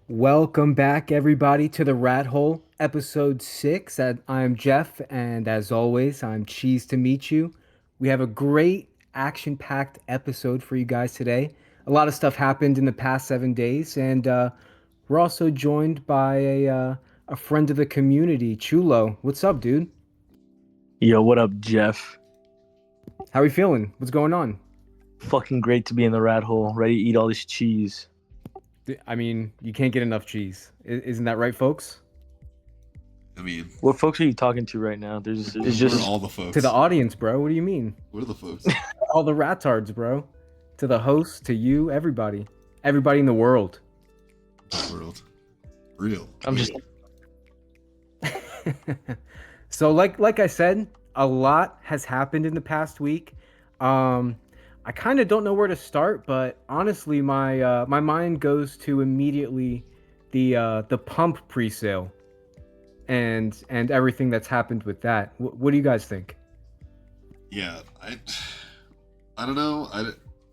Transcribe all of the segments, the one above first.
Welcome back, everybody, to the Rat Hole, episode 6. I'm Jeff, and as always, I'm cheesed to meet you. We have a great action packed episode for you guys today. A lot of stuff happened in the past 7 days, and we're also joined by a friend of the community, Chulo. What's up, dude? Yo, what up, Jeff? How are you feeling? What's going on? Fucking great to be in the rat hole, ready to eat all this cheese. I mean, you can't get enough cheese. Isn't that right, folks? I mean, What folks are you talking to right now? There's it's we're just all the To the folks. audience, bro. What do you mean? We're the folks. All the ratards, bro. To the host, to you, everybody. Everybody in the world. The world. Real. I'm just So like I said, a lot has happened in the past week. I kind of don't know where to start, but honestly, my mind goes to immediately the pump presale and everything that's happened with that. What do you guys think? Yeah, I don't know.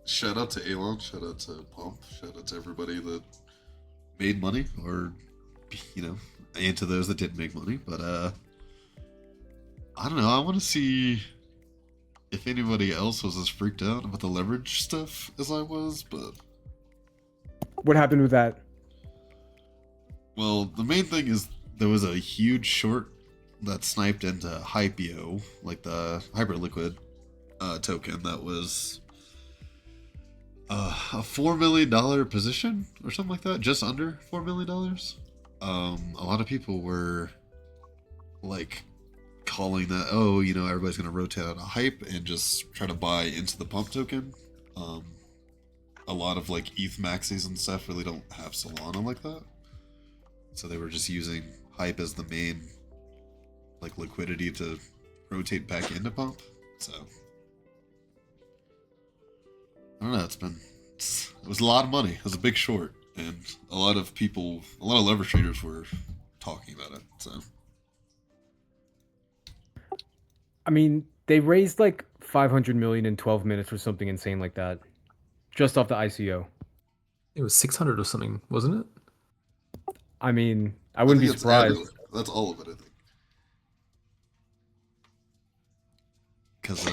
Shout out to Elon, shout out to Pump, shout out to everybody that made money or and to those that didn't make money, but I don't know. I want to see if anybody else was as freaked out about the leverage stuff as I was, but What happened with that? well, the main thing is there was a huge short that sniped into Hypeo, like the Hyperliquid token that was a $4 million position or something like that, just under $4 million. A lot of people were like calling that, oh, everybody's gonna rotate out of hype and just try to buy into the pump token. Um, a lot of like ETH maxis and stuff really don't have Solana like that, so they were just using hype as the main like liquidity to rotate back into pump. So I don't know. It was a lot of money. It was a big short, and a lot of people, a lot of leverage traders were talking about it. So I mean, they raised like 500 million in 12 minutes or something insane like that, just off the ICO. It was 600 or something, wasn't it? I mean, I I wouldn't think be it's surprised. everything. That's all of it. I think because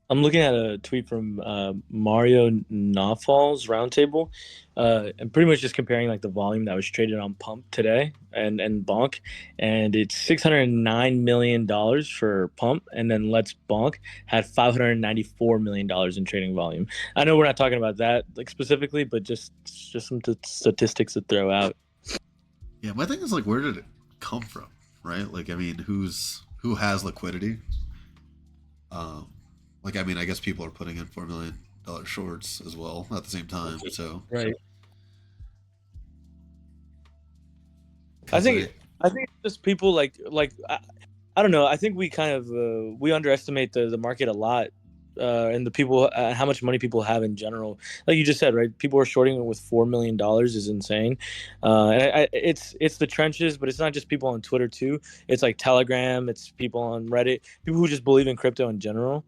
I'm looking at a tweet from Mario Nawfal's roundtable, and pretty much just comparing like the volume that was traded on Pump today and Bonk, and it's $609 million for Pump, and then Let's Bonk had $594 million in trading volume. I know we're not talking about that like specifically, but just some statistics to throw out. yeah, my thing is like, where did it come from, right? Like, I mean, who has liquidity? Um, like, I mean, I guess people are putting in $4 million shorts as well at the same time. So Right. I 'cause think I think it's just people I don't know. I think we kind of we underestimate the market a lot, and the people how much money people have in general. Like you just said, right? People are shorting it with $4 million is insane. It's the trenches, but it's not just people on Twitter too. It's like Telegram. It's people on Reddit. People who just believe in crypto in general.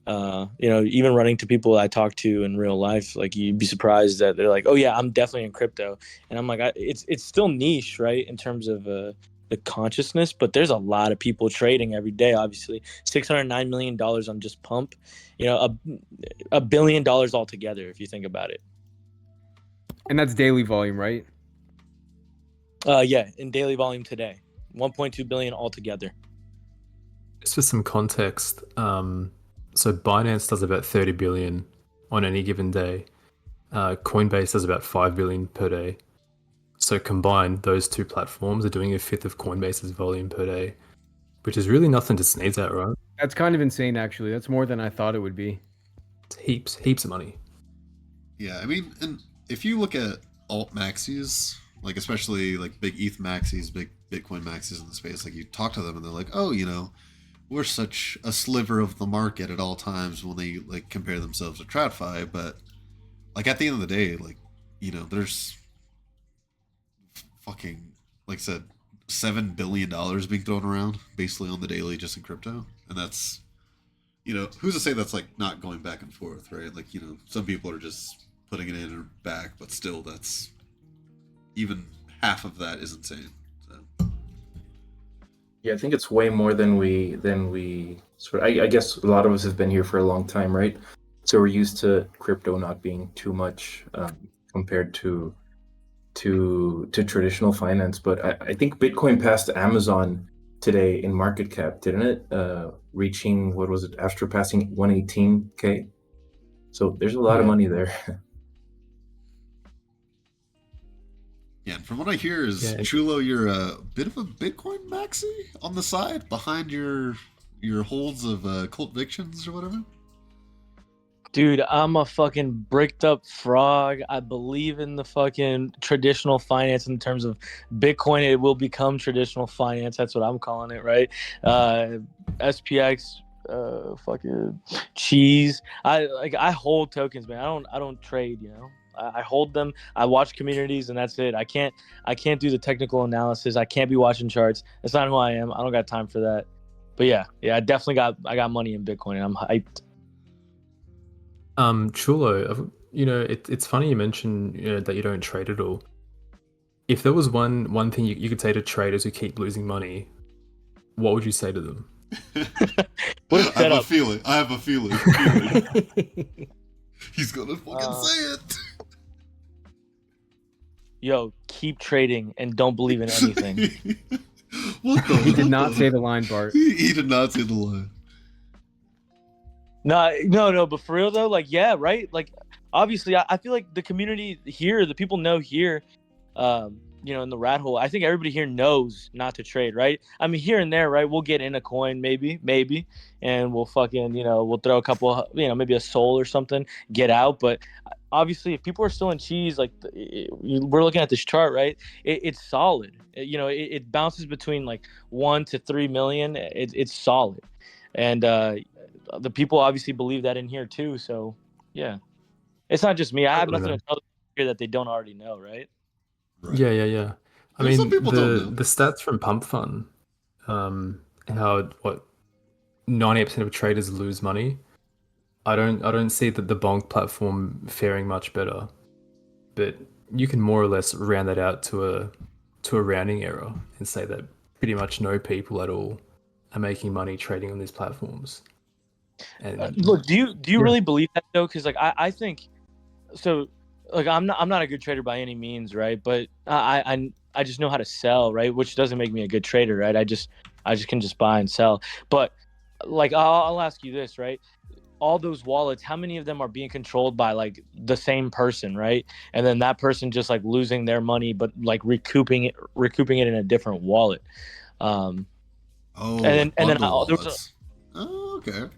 Even running to people I talk to in real life, like you'd be surprised that they're like, "Oh yeah, I'm definitely in crypto," and I'm like, it's still niche, right, in terms of the consciousness, but there's a lot of people trading every day. Obviously, $609 million on just Pump, a billion dollars altogether if you think about it. And that's daily volume, right? Yeah, in daily volume today, 1.2 billion altogether. Just for some context, so Binance does about 30 billion on any given day. Coinbase does about 5 billion per day. So combined, those two platforms are doing a fifth of Coinbase's volume per day, which is really nothing to sneeze at, right? That's kind of insane, actually. That's more than I thought it would be. It's heaps of money. yeah, I mean, and if you look at alt maxis, like especially like big ETH maxis, big Bitcoin maxis in the space, like you talk to them and they're like, oh, we're such a sliver of the market at all times when they like compare themselves to TradFi, but like at the end of the day, like there's fucking, like I said, $7 billion being thrown around basically on the daily just in crypto, and that's who's to say that's like not going back and forth, right? Like some people are just putting it in or back, but still, that's even half of that is insane. So, Yeah, I think it's way more than we sort. I guess a lot of us have been here for a long time, right? So we're used to crypto not being too much compared to traditional finance. But I think Bitcoin passed Amazon today in market cap, didn't it? Reaching, what was it, after passing 118K? So there's a lot of Yeah. money there. yeah, and from what I hear is Yeah. Chulo, you're a bit of a Bitcoin maxi on the side behind your holds of Cult Victions or whatever. Dude, I'm a fucking bricked up frog. I believe in the fucking traditional finance in terms of Bitcoin. It will become traditional finance. That's what I'm calling it, right? SPX, fucking cheese. I hold tokens, man. I don't trade. I hold them. I watch communities, and that's it. I can't do the technical analysis. I can't be watching charts. That's not who I am. I don't got time for that. But yeah, I definitely got money in Bitcoin, and I'm hyped. Chulo, it's funny you mentioned that you don't trade at all. If there was one thing you could say to traders who keep losing money, what would you say to them? What a I have a setup. feeling. I have a feeling. He's gonna fucking say it. Yo, keep trading and don't believe in anything. What the? He did what not say the line, Bart. He did not say the line. No, but for real though, like, yeah, right? Like, obviously, I feel like the community here, the people know here, in the rat hole, I think everybody here knows not to trade, right? I mean, here and there, right? We'll get in a coin, maybe, and we'll fucking, we'll throw a couple, maybe a soul or something, get out. But obviously, if people are still in cheese, like, we're looking at this chart, right? It's solid. It bounces between like 1 to 3 million. It's solid. And the people obviously believe that in here too. So yeah, it's not just me. I have Totally, nothing man. to tell them here that they don't already know, right? Right. Yeah. I There's some mean, people don't know. the stats from Pump Fun, how what 90% of traders lose money. I don't see that the Bonk platform faring much better, but you can more or less round that out to a rounding error and say that pretty much no people at all are making money trading on these platforms. And Look, do you Yeah. really believe that though? Because like I think so. Like I'm not a good trader by any means, right? But I just know how to sell, right? Which doesn't make me a good trader, right? I just can just buy and sell. But like I'll ask you this, right? All those wallets, how many of them are being controlled by like the same person, right? And then that person just like losing their money, but like recouping it in a different wallet. Um, Oh, and like then bundle there was wallets. Oh, okay.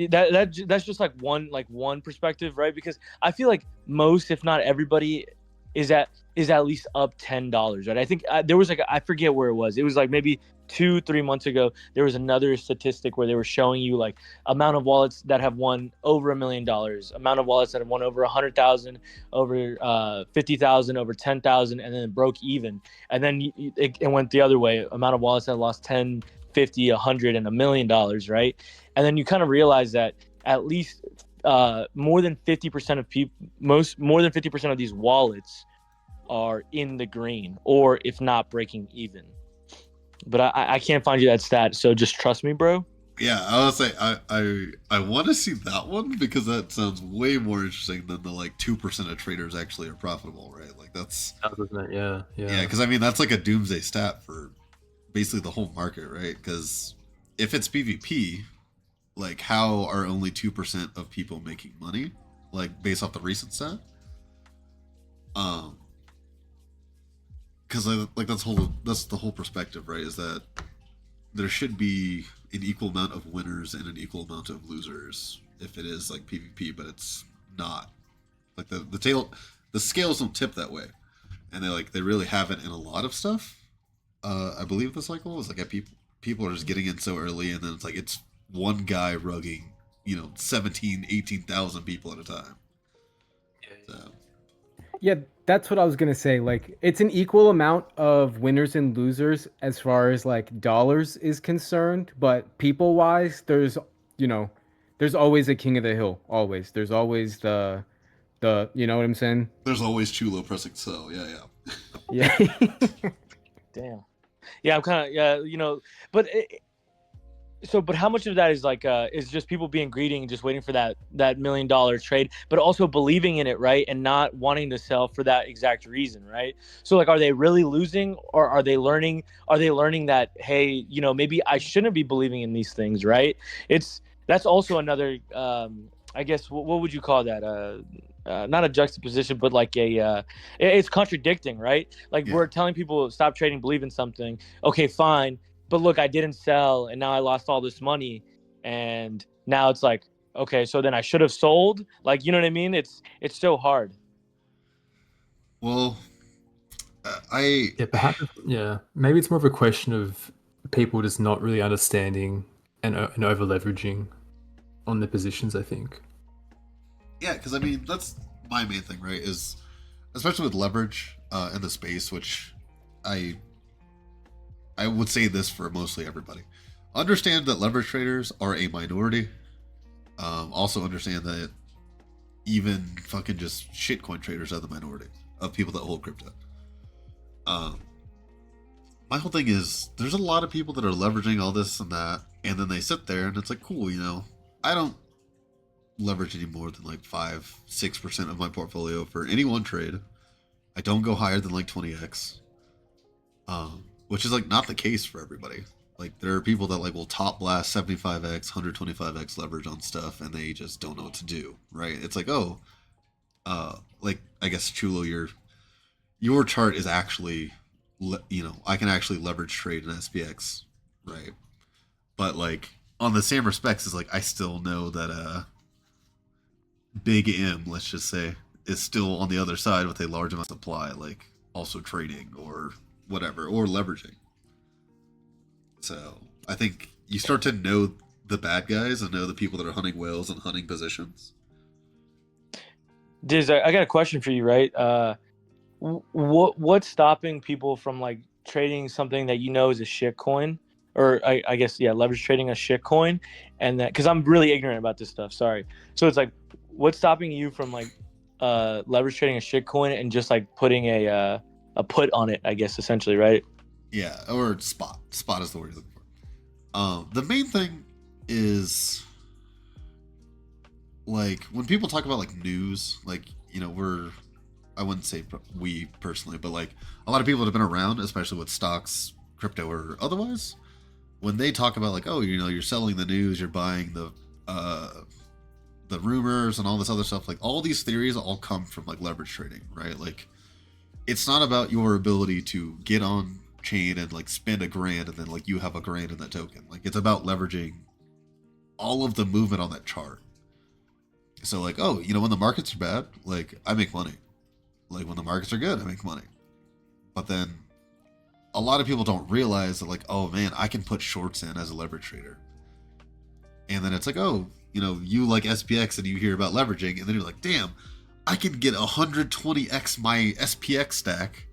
that's just like one perspective, right? Because I feel like most, if not everybody, is at least up $10, right? I think there was like I forget where it was. It was like maybe 2-3 months ago. There was another statistic where they were showing you like amount of wallets that have won over $1 million, amount of wallets that have won over 100,000, over 50,000, over 10,000, and then it broke even. And then it went the other way. Amount of wallets that lost 10, 50, 100, and $1 million, right? And then you kind of realize that at least more than 50% of people, more than 50% of these wallets are in the green, or if not breaking even. But I can't find you that stat, so just trust me, bro. Yeah, I would say I want to see that one because that sounds way more interesting than the like 2% of traders actually are profitable, right? Like that's doesn't it? Yeah. yeah, because I mean that's like a doomsday stat for basically the whole market, right? Because if it's PvP, like how are only 2% of people making money, like based off the recent stat? Because like that's the whole perspective, right? Is that there should be an equal amount of winners and an equal amount of losers if it is like PvP, but it's not. Like the scales don't tip that way, and they really haven't in a lot of stuff. I believe the cycle is like people are just getting in so early, and then it's one guy rugging 17, 18,000 people at a time. So. Yeah, that's what I was gonna say. Like, it's an equal amount of winners and losers as far as like dollars is concerned, but people wise, there's always a king of the hill. Always, there's always the You know what I'm saying? There's always Chulo pressing sell. Yeah, Yeah. Damn. Yeah, I'm kind of but but how much of that is like is just people being greedy and just waiting for that $1 million trade, but also believing in it, right, and not wanting to sell for that exact reason, right? So like, are they really losing, or are they learning? Are they learning that, hey, maybe I shouldn't be believing in these things, right? That's also another I guess what would you call that? Not a juxtaposition, but like it's contradicting, right? Like Yeah. we're telling people stop trading, believe in something. Okay, fine, but look, I didn't sell, and now I lost all this money, and now it's like, okay, so then I should have sold. Like, you know what I mean? It's so hard. Well, I Yeah, perhaps. Yeah, maybe it's more of a question of people just not really understanding and over leveraging on their positions. I think. yeah, because I mean that's my main thing, right? Is especially with leverage in the space, which I I would say this for mostly everybody. Understand that leverage traders are a minority. Also understand that even fucking just shitcoin traders are the minority of people that hold crypto. Um, my whole thing is there's a lot of people that are leveraging all this and that, and then they sit there and it's like, cool, I don't leverage any more than like 5-6% of my portfolio for any one trade. I don't go higher than like 20x. Which is like not the case for everybody. Like there are people that like will top blast 75x, 125x leverage on stuff, and they just don't know what to do. Right? It's like, oh, like I guess Chulo, your chart is actually, I can actually leverage trade in SPX, right? But like on the same respects, is like I still know that Big M, let's just say, is still on the other side with a large amount of supply, like also trading or whatever, or leveraging. So I think you start to know the bad guys and know the people that are hunting whales and hunting positions. Diz, I got a question for you, right? What's stopping people from like trading something that is a shit coin, or I guess leverage trading a shit coin, and that because I'm really ignorant about this stuff. Sorry. So it's like, what's stopping you from like leverage trading a shit coin and just like putting a put on it? I guess essentially, right? Yeah, or spot. Spot is the word you're looking for. The main thing is like when people talk about like news, like I wouldn't say we personally, but like a lot of people that have been around, especially with stocks, crypto, or otherwise, when they talk about like, oh, you're selling the news, you're buying the rumors and all this other stuff, like all these theories all come from like leverage trading, right? Like it's not about your ability to get on chain and like spend $1,000 and then like you have $1,000 in that token. Like it's about leveraging all of the movement on that chart. So like, oh, when the markets are bad, like I make money. Like when the markets are good, I make money. But then a lot of people don't realize that like, oh man, I can put shorts in as a leverage trader. And then it's like, oh, you like SPX and you hear about leveraging, and then you're like, damn, I can get 120x my SPX stack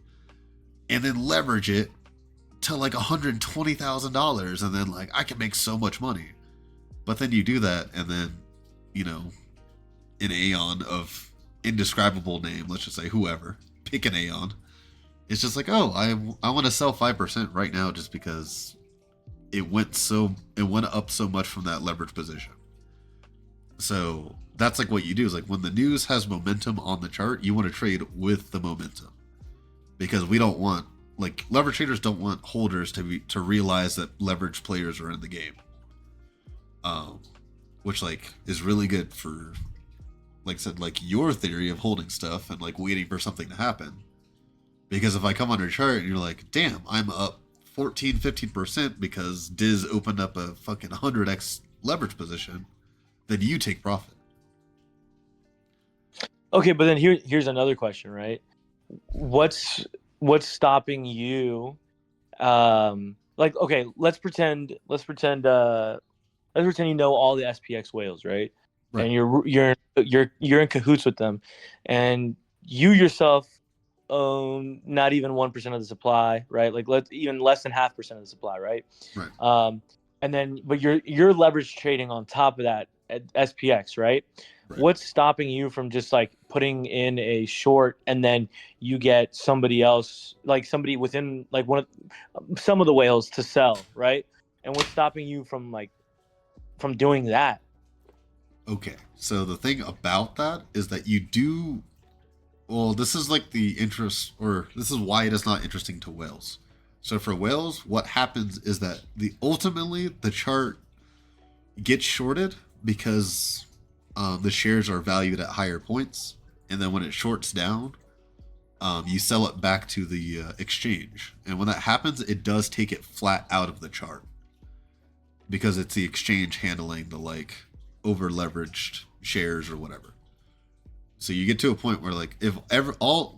and then leverage it to like $120,000, and then like I can make so much money. But then you do that, and then an Aeon of indescribable name, let's just say whoever, pick an Aeon. It's just like, oh, I want to sell 5% right now just because it went up so much from that leverage position. So that's like what you do is like when the news has momentum on the chart, you want to trade with the momentum, because we don't want like leverage traders don't want holders to realize that leverage players are in the game, which like is really good for, like I said, like your theory of holding stuff and like waiting for something to happen. Because if I come on your chart and you're like, damn, I'm up 14-15% because Diz opened up a fucking 100x leverage position, then you take profit. Okay, but then here's another question, right? What's stopping you? Like, okay, let's pretend you know all the SPX whales, right? Right. And you're in cahoots with them, and you yourself own not even 1% of the supply, right? Like let's even less than 0.5% of the supply, right? Right. And then but you're leverage trading on top of that at SPX, right? Right. what's stopping you from just like putting in a short and then you get somebody else, like somebody within like some of the whales to sell, right? And what's stopping you from from doing that? Okay, so the thing about that is that you do. Well, this is like the interest, or this is why it is not interesting to whales. So for whales, what happens is that ultimately the chart gets shorted because the shares are valued at higher points, and then when it shorts down, you sell it back to the exchange, and when that happens, it does take it flat out of the chart because it's the exchange handling the like over leveraged shares or whatever. So you get to a point where like if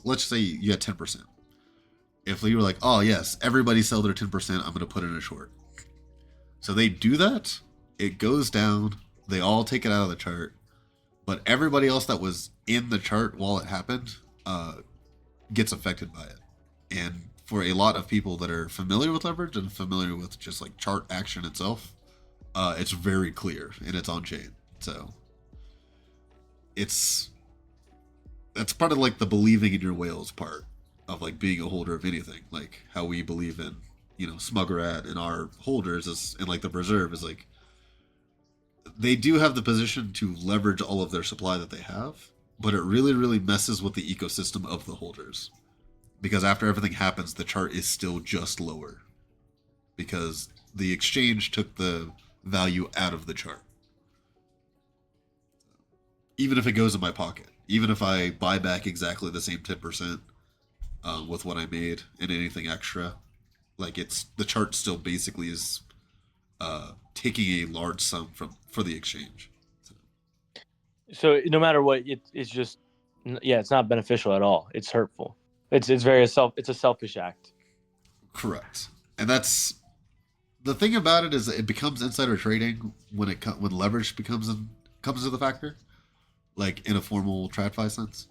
let's say you had 10%. If you were like, oh yes, everybody sell their 10%, I'm gonna put in a short. So they do that, it goes down, they all take it out of the chart, but everybody else that was in the chart while it happened gets affected by it. And for a lot of people that are familiar with leverage and familiar with just like chart action itself, it's very clear and it's on chain. So that's part of like the believing in your whales part of like being a holder of anything, like how we believe in, Smuggerat and our holders is, and like the preserve is like, they do have the position to leverage all of their supply that they have, but it really, really messes with the ecosystem of the holders. Because after everything happens, the chart is still just lower. Because the exchange took the value out of the chart. Even if it goes in my pocket. Even if I buy back exactly the same 10% with what I made and anything extra, like the chart still basically is taking a large sum for the exchange. So no matter what, it's just it's not beneficial at all. It's hurtful. It's a selfish act. Correct. And that's the thing about it, is it becomes insider trading when leverage comes into the factor, like in a formal TradFi sense.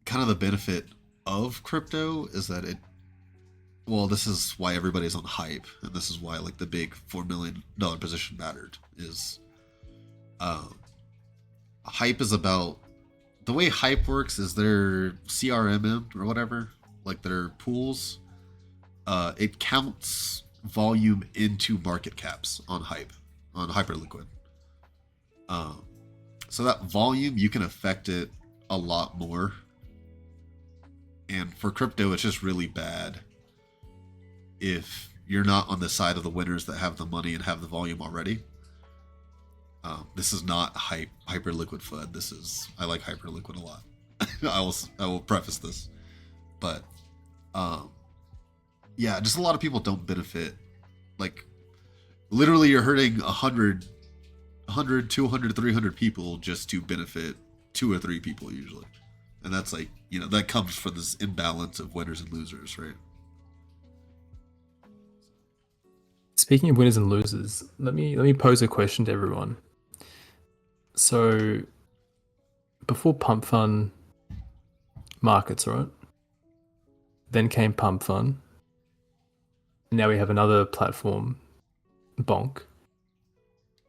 Kind of the benefit of crypto is that this is why everybody's on hype, and this is why like the big $4 million position mattered, is hype is about, the way hype works is their CRMM or whatever, like their pools, it counts volume into market caps on Hyperliquid. So that volume, you can affect it a lot more. And for crypto, it's just really bad if you're not on the side of the winners that have the money and have the volume already. This is not Hyperliquid FUD. I like Hyperliquid a lot. I will preface this, but just a lot of people don't benefit. Like literally, you're hurting 100, 200, 300 people just to benefit 2 or 3 people usually, and that's like, that comes from this imbalance of winners and losers, right? Speaking of winners and losers, let me pose a question to everyone. So, before Pump Fund markets, right? Then came Pump Fund. Now we have another platform, Bonk.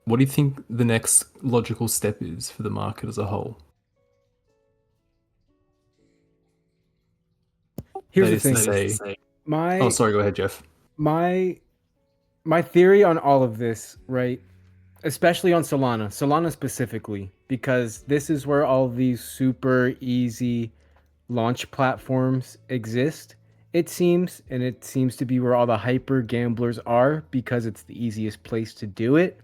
What do you think the next logical step is for the market as a whole? Here's That the is thing. to say, oh, sorry, go ahead, Jeff. My theory on all of this, right? Especially on Solana specifically, because this is where all these super easy launch platforms exist. It seems to be where all the hyper gamblers are, because it's the easiest place to do it.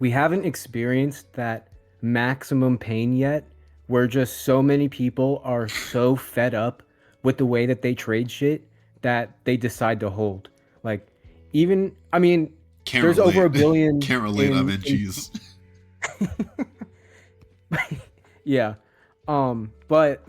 We haven't experienced that maximum pain yet, where just so many people are so fed up with the way that they trade shit that they decide to hold. Like, there's over a billion. Can't relate. I'm in cheese. Yeah. But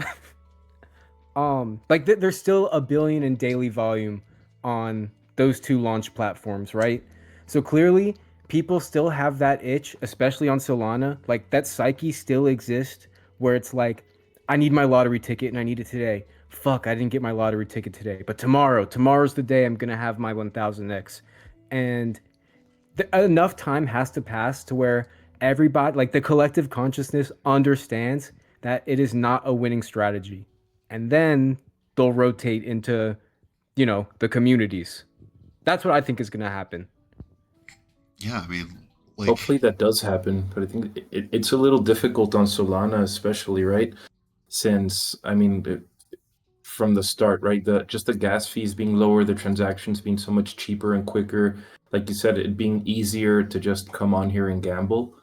there's still a billion in daily volume on those 2 launch platforms, right? So clearly people still have that itch, especially on Solana. Like, that psyche still exists where it's like, I need my lottery ticket and I need it today. Fuck, I didn't get my lottery ticket today, but tomorrow's the day I'm gonna have my 1000x. And enough time has to pass to where everybody, like the collective consciousness, understands that it is not a winning strategy, and then they'll rotate into, the communities. That's what I think is going to happen. Yeah, I mean, like, Hopefully that does happen, but I think it's a little difficult on Solana, especially, right? Since I mean, from the start, right? Just the gas fees being lower, the transactions being so much cheaper and quicker. Like you said, it being easier to just come on here and gamble.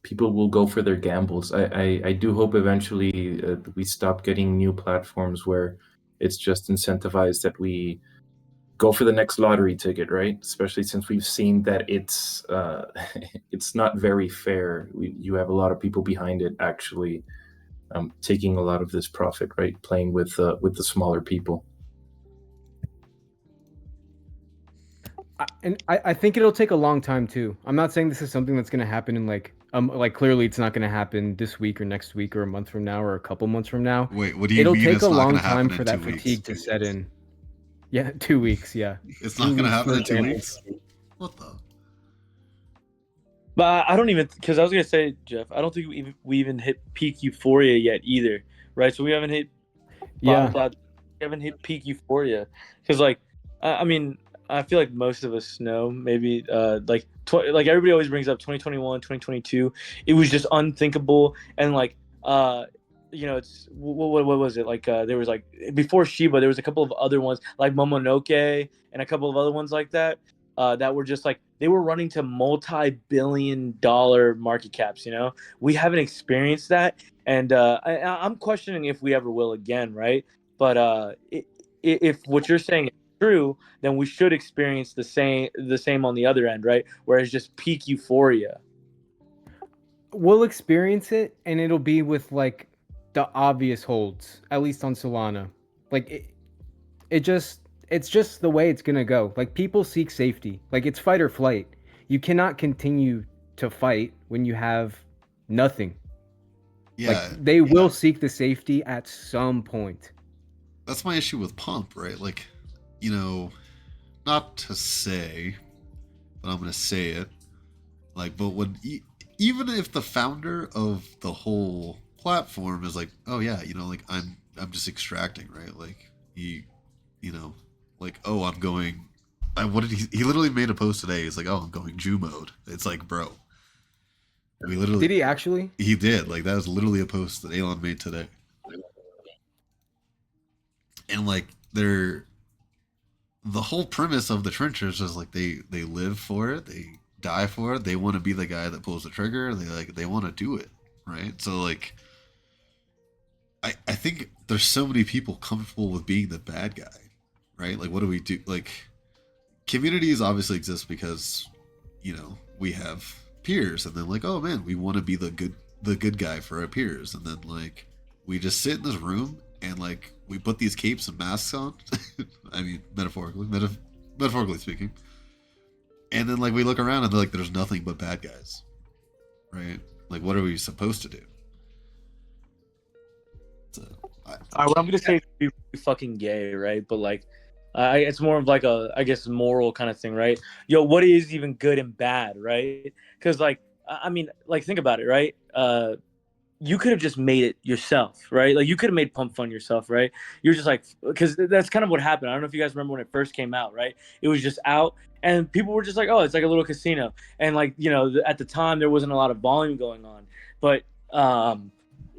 People will go for their gambles. I do hope eventually we stop getting new platforms where it's just incentivized that we go for the next lottery ticket, right? Especially since we've seen that it's it's not very fair. You have a lot of people behind it actually taking a lot of this profit, right? Playing with the smaller people. I think it'll take a long time too. I'm not saying this is something that's going to happen in like clearly it's not going to happen this week or next week or a month from now or a couple months from now. wait, what do you It'll mean take it's a not long going to happen time for in that 2 weeks? fatigue to set in. Yeah, 2 weeks. Yeah, It's 2 not going to weeks, happen for in 2 example. weeks? What the? But I don't even, because I was gonna say, Jeff, I don't think we even hit peak euphoria yet either, right? So we haven't hit Yeah, we haven't hit peak euphoria because like I mean I feel like most of us know maybe like everybody always brings up 2021, 2022. It was just unthinkable and like it's what was it like there was like before Shiba there was a couple of other ones like Momonoke and a couple of other ones like that that were just like they were running to multi-billion-dollar market caps. We haven't experienced that, and I'm questioning if we ever will again, right? But if what you're saying is true, then we should experience the same on the other end, right? Where it's just peak euphoria. we'll experience it, and it'll be with like the obvious holds, at least on Solana. Like it's just the way it's gonna go. Like people seek safety. Like it's fight or flight. You cannot continue to fight when you have nothing. Yeah, Like they will seek the safety at some point. that's my issue with Pump, right? Like, not to say, but I'm going to say it. Like, but when even if the founder of the whole platform is like, oh yeah, like I'm just extracting, right? Like like, oh, I'm going. What did he literally made a post today? He's like, oh, I'm going Jew mode. It's like, bro, we literally. Did he actually? He did. Like that was literally a post that Elon made today. And like the whole premise of the trenchers is like they live for it, they die for it, they want to be the guy that pulls the trigger, they want to do it, right? So like I think there's so many people comfortable with being the bad guy, right? Like what do we do? Like communities obviously exist because we have peers, and then like, oh man, we want to be the good guy for our peers, and then like we just sit in this room and like we put these capes and masks on. I mean, metaphorically speaking, and then like we look around and like there's nothing but bad guys, right? Like what are we supposed to do? So, What I'm gonna say is be fucking gay, right? But like, it's more of like a, I guess, moral kind of thing, right? Yo, what is even good and bad, right? Because like, I mean, like, think about it, right? You could have just made it yourself, right? Like, you could have made Pump Fun yourself, right? You're just like, because that's kind of what happened. I don't know if you guys remember when it first came out, right? It was just out, and people were just like, oh, it's like a little casino, and like, at the time there wasn't a lot of volume going on, but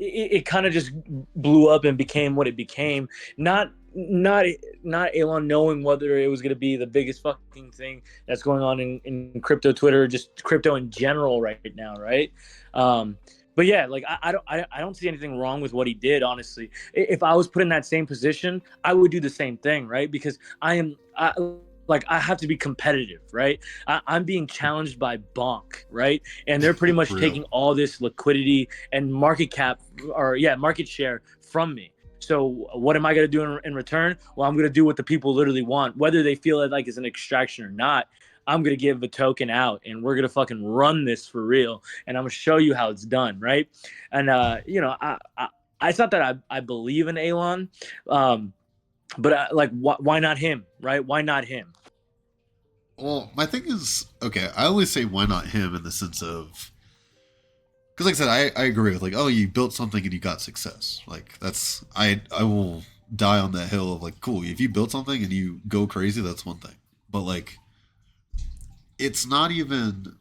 it kind of just blew up and became what it became. Not Elon knowing whether it was going to be the biggest fucking thing that's going on in crypto Twitter, just crypto in general right now, right? But yeah, like I don't see anything wrong with what he did. Honestly, if I was put in that same position, I would do the same thing, right? Because I have to be competitive, right? I'm being challenged by Bonk, right? And they're pretty much taking all this liquidity and market share from me. So what am I going to do in return? Well, I'm going to do what the people literally want, whether they feel it like it's an extraction or not. I'm going to give a token out, and we're going to fucking run this for real. And I'm going to show you how it's done, right? And, it's not that I believe in Elon, but like, why not him, right? Why not him? Well, my thing is, okay, I only say why not him in the sense of, because like I said, I agree with like, oh, you built something and you got success. Like that's I will die on that hill of like, cool, if you build something and you go crazy, that's one thing. But like, it's not even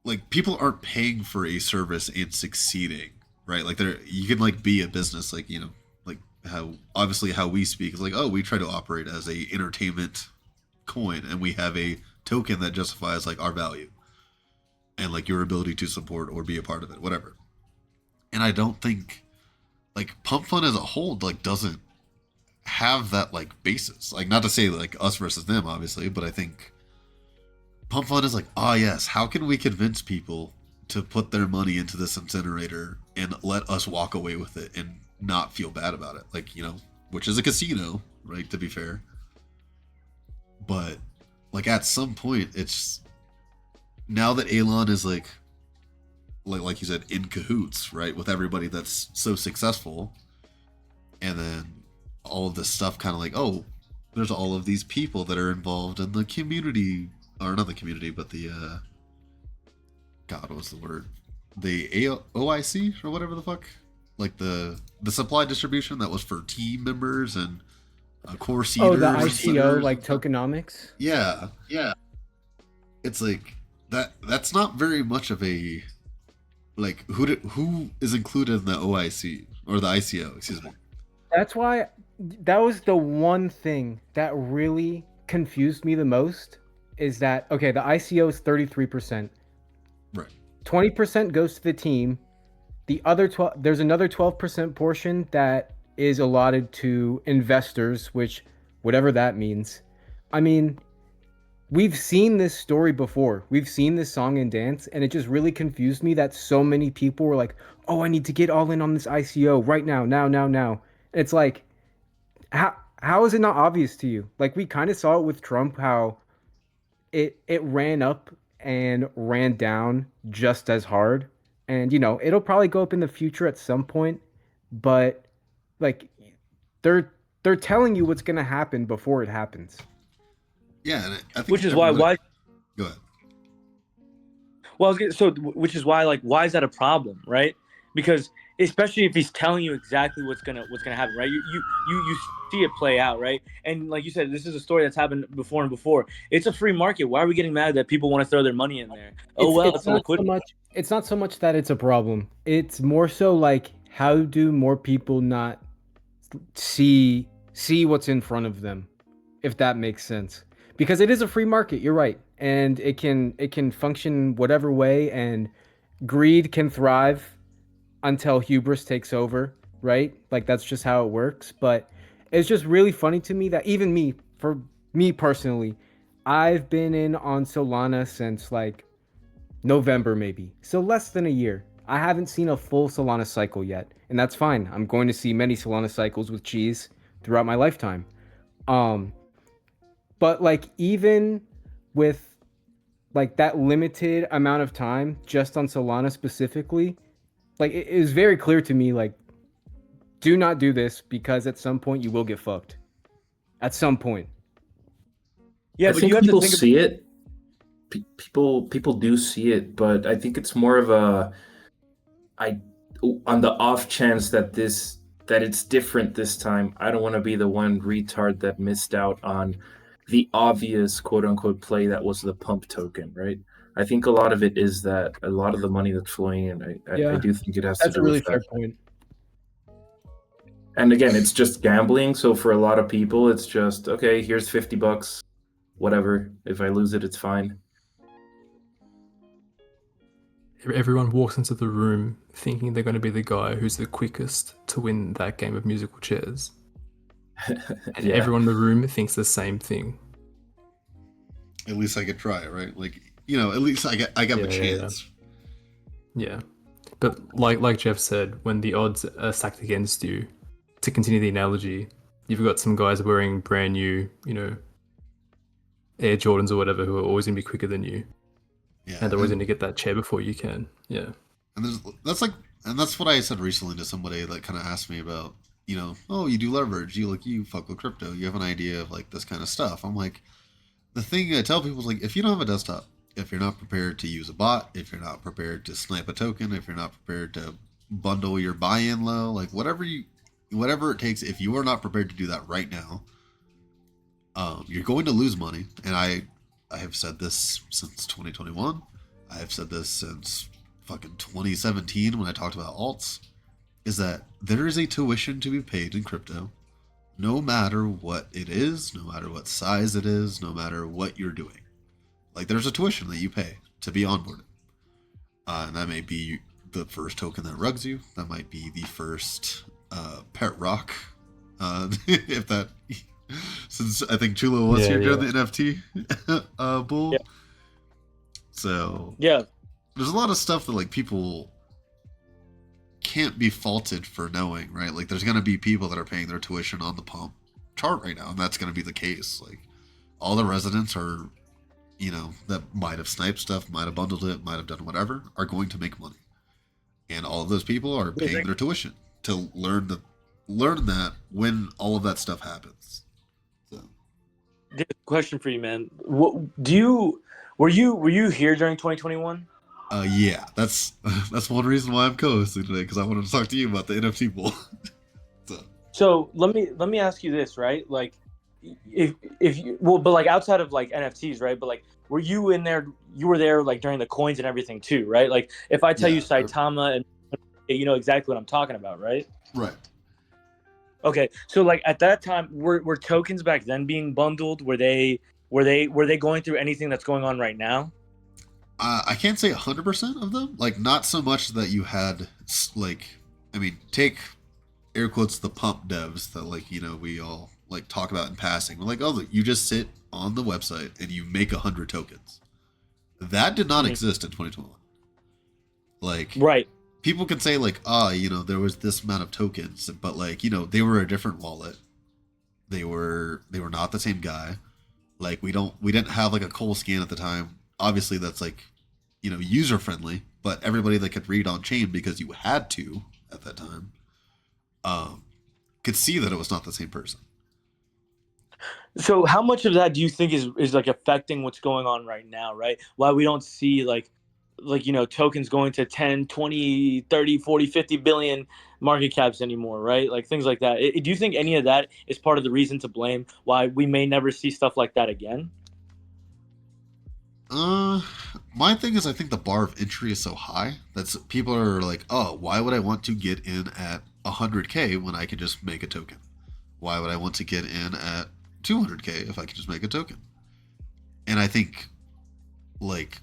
like people aren't paying for a service and succeeding, right? Like there, you can like be a business, like like how obviously how we speak is like, oh, we try to operate as a entertainment coin, and we have a token that justifies like our value and like your ability to support or be a part of it, whatever. And I don't think like Pump Fun as a whole like doesn't have that like basis. Like not to say like us versus them, obviously, but I think Pump Fun is like, oh yes, how can we convince people to put their money into this incinerator and let us walk away with it and not feel bad about it? Like, which is a casino, right? To be fair. But like at some point, it's now that Elon is like you said, in cahoots, right, with everybody that's so successful, and then all of this stuff kind of like, oh, there's all of these people that are involved in the community, or not the community, but the God, what was the word? The OIC or whatever the fuck, like the supply distribution that was for team members and core seeders. Oh, the ICO, like tokenomics. Yeah. It's like that's not very much of a like who is included in the OIC or the ICO, excuse me. That's why that was the one thing that really confused me the most is that okay, the ICO is 33%. Right. 20% goes to the team. The other 12, there's another 12% portion that is allotted to investors, which whatever that means. I mean, we've seen this story before. We've seen this song and dance, and it just really confused me that so many people were like, "Oh, I need to get all in on this ICO right now, now." And it's like, how is it not obvious to you? Like we kind of saw it with Trump, how it ran up and ran down just as hard, and it'll probably go up in the future at some point, but like they're telling you what's gonna happen before it happens. Yeah, and I think Which is why Go ahead. Well, so which is why why is that a problem, right? Because especially if he's telling you exactly what's gonna happen, right? You see it play out, right? And like you said, this is a story that's happened before and before. It's a free market. Why are we getting mad that people want to throw their money in there? It's not so much. It's not so much that it's a problem. It's more so like how do more people not see what's in front of them, if that makes sense. Because it is a free market, you're right. And it can function whatever way, and greed can thrive until hubris takes over, right? Like that's just how it works. But it's just really funny to me that even me, for me personally, I've been in on Solana since like November maybe. So less than a year. I haven't seen a full Solana cycle yet, and that's fine. I'm going to see many Solana cycles with cheese throughout my lifetime. But like even with like that limited amount of time just on Solana specifically, like it is very clear to me, like, do not do this because at some point you will get fucked. At some point. Yeah, but you have people to think see it. People do see it, but I think it's more of on the off chance that it's different this time. I don't want to be the one retard that missed out on the obvious quote unquote play that was the pump token, right? I think a lot of it is that a lot of the money that's flowing in, I do think it has to do with that. That's a really fair point. And again, it's just gambling. So for a lot of people, it's just, okay, here's $50, whatever. If I lose it, it's fine. Everyone walks into the room thinking they're going to be the guy who's the quickest to win that game of musical chairs. And everyone in the room thinks the same thing. At least I could try it, right? Like, at least I got a chance. Yeah. But like Jeff said, when the odds are stacked against you, to continue the analogy, you've got some guys wearing brand new, Air Jordans or whatever who are always going to be quicker than you. Yeah. And they're always going to get that chair before you can. Yeah. And that's what I said recently to somebody that kind of asked me about, oh, you do leverage, you fuck with crypto, you have an idea of like this kind of stuff. I'm like, the thing I tell people is like, if you don't have a desktop, if you're not prepared to use a bot, if you're not prepared to snipe a token, if you're not prepared to bundle your buy-in low, like whatever it takes, if you are not prepared to do that right now, you're going to lose money. And I have said this since 2021. I have said this since fucking 2017 when I talked about alts, is that there is a tuition to be paid in crypto, no matter what it is, no matter what size it is, no matter what you're doing. Like, there's a tuition that you pay to be onboarded. And that may be the first token that rugs you. That might be the first pet rock. If that, since I think Chulo was here during the NFT bull. Yeah. So Yeah. there's a lot of stuff that like people can't be faulted for knowing, right? Like, there's going to be people that are paying their tuition on the pump chart right now, and that's going to be the case. Like, all the residents are, you know, that might have sniped stuff, might have bundled it, might have done whatever, are going to make money. And all of those people are paying their tuition to learn that when all of that stuff happens. So, Question for you, man. Were you here during 2021? yeah, that's one reason why I'm co-hosting today, because I wanted to talk to you about the NFT bull. So let me ask you this, right? Like, if you, well, but like outside of like NFTs, right? But like, were you in there? You were there like during the coins and everything too, right? Like, if I tell you Saitama, and you know exactly what I'm talking about, right? Right. Okay, so like at that time, were tokens back then being bundled? Were they going through anything that's going on right now? I can't say 100% of them. Like, not so much that you had, like, I mean, take air quotes the pump devs that, like, you know, we all like talk about in passing. We're like, oh, look, you just sit on the website and you make 100 tokens. That did not exist in 2021. Like, right. People can say like, you know, there was this amount of tokens, but like, you know, they were a different wallet. They were not the same guy. Like, we didn't have like a Cole scan at the time. Obviously, that's like, you know, user friendly, but everybody that could read on chain because you had to at that time, could see that it was not the same person. So how much of that do you think is like affecting what's going on right now, right? Why we don't see like you know, tokens going to 10, 20, 30, 40, 50 billion market caps anymore, right? Like things like that. Do you think any of that is part of the reason to blame why we may never see stuff like that again? My thing is, I think the bar of entry is so high that people are like, oh, why would I want to get in at 100K when I can just make a token? Why would I want to get in at 200K if I can just make a token? And I think, like,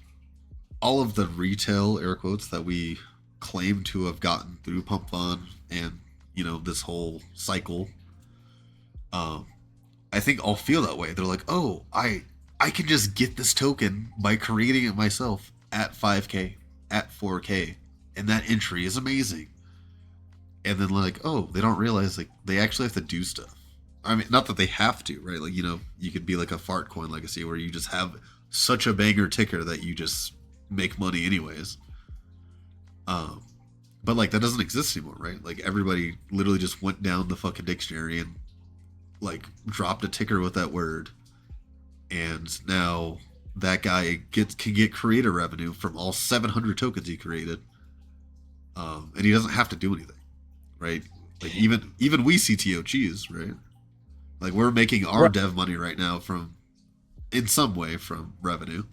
all of the retail air quotes that we claim to have gotten through Pump Fund and, you know, this whole cycle, I think all feel that way. They're like, oh, I can just get this token by creating it myself at 5K, at 4K, and that entry is amazing. And then like, oh, they don't realize like they actually have to do stuff. I mean, not that they have to, right? Like, you know, you could be like a fart coin legacy where you just have such a banger ticker that you just make money anyways. But like, that doesn't exist anymore, right? Like, everybody literally just went down the fucking dictionary and like dropped a ticker with that word, and now that guy can get creator revenue from all 700 tokens he created, and he doesn't have to do anything, right? Like, even we CTO cheese, right? Like, we're making our dev money right now from, in some way, from revenue.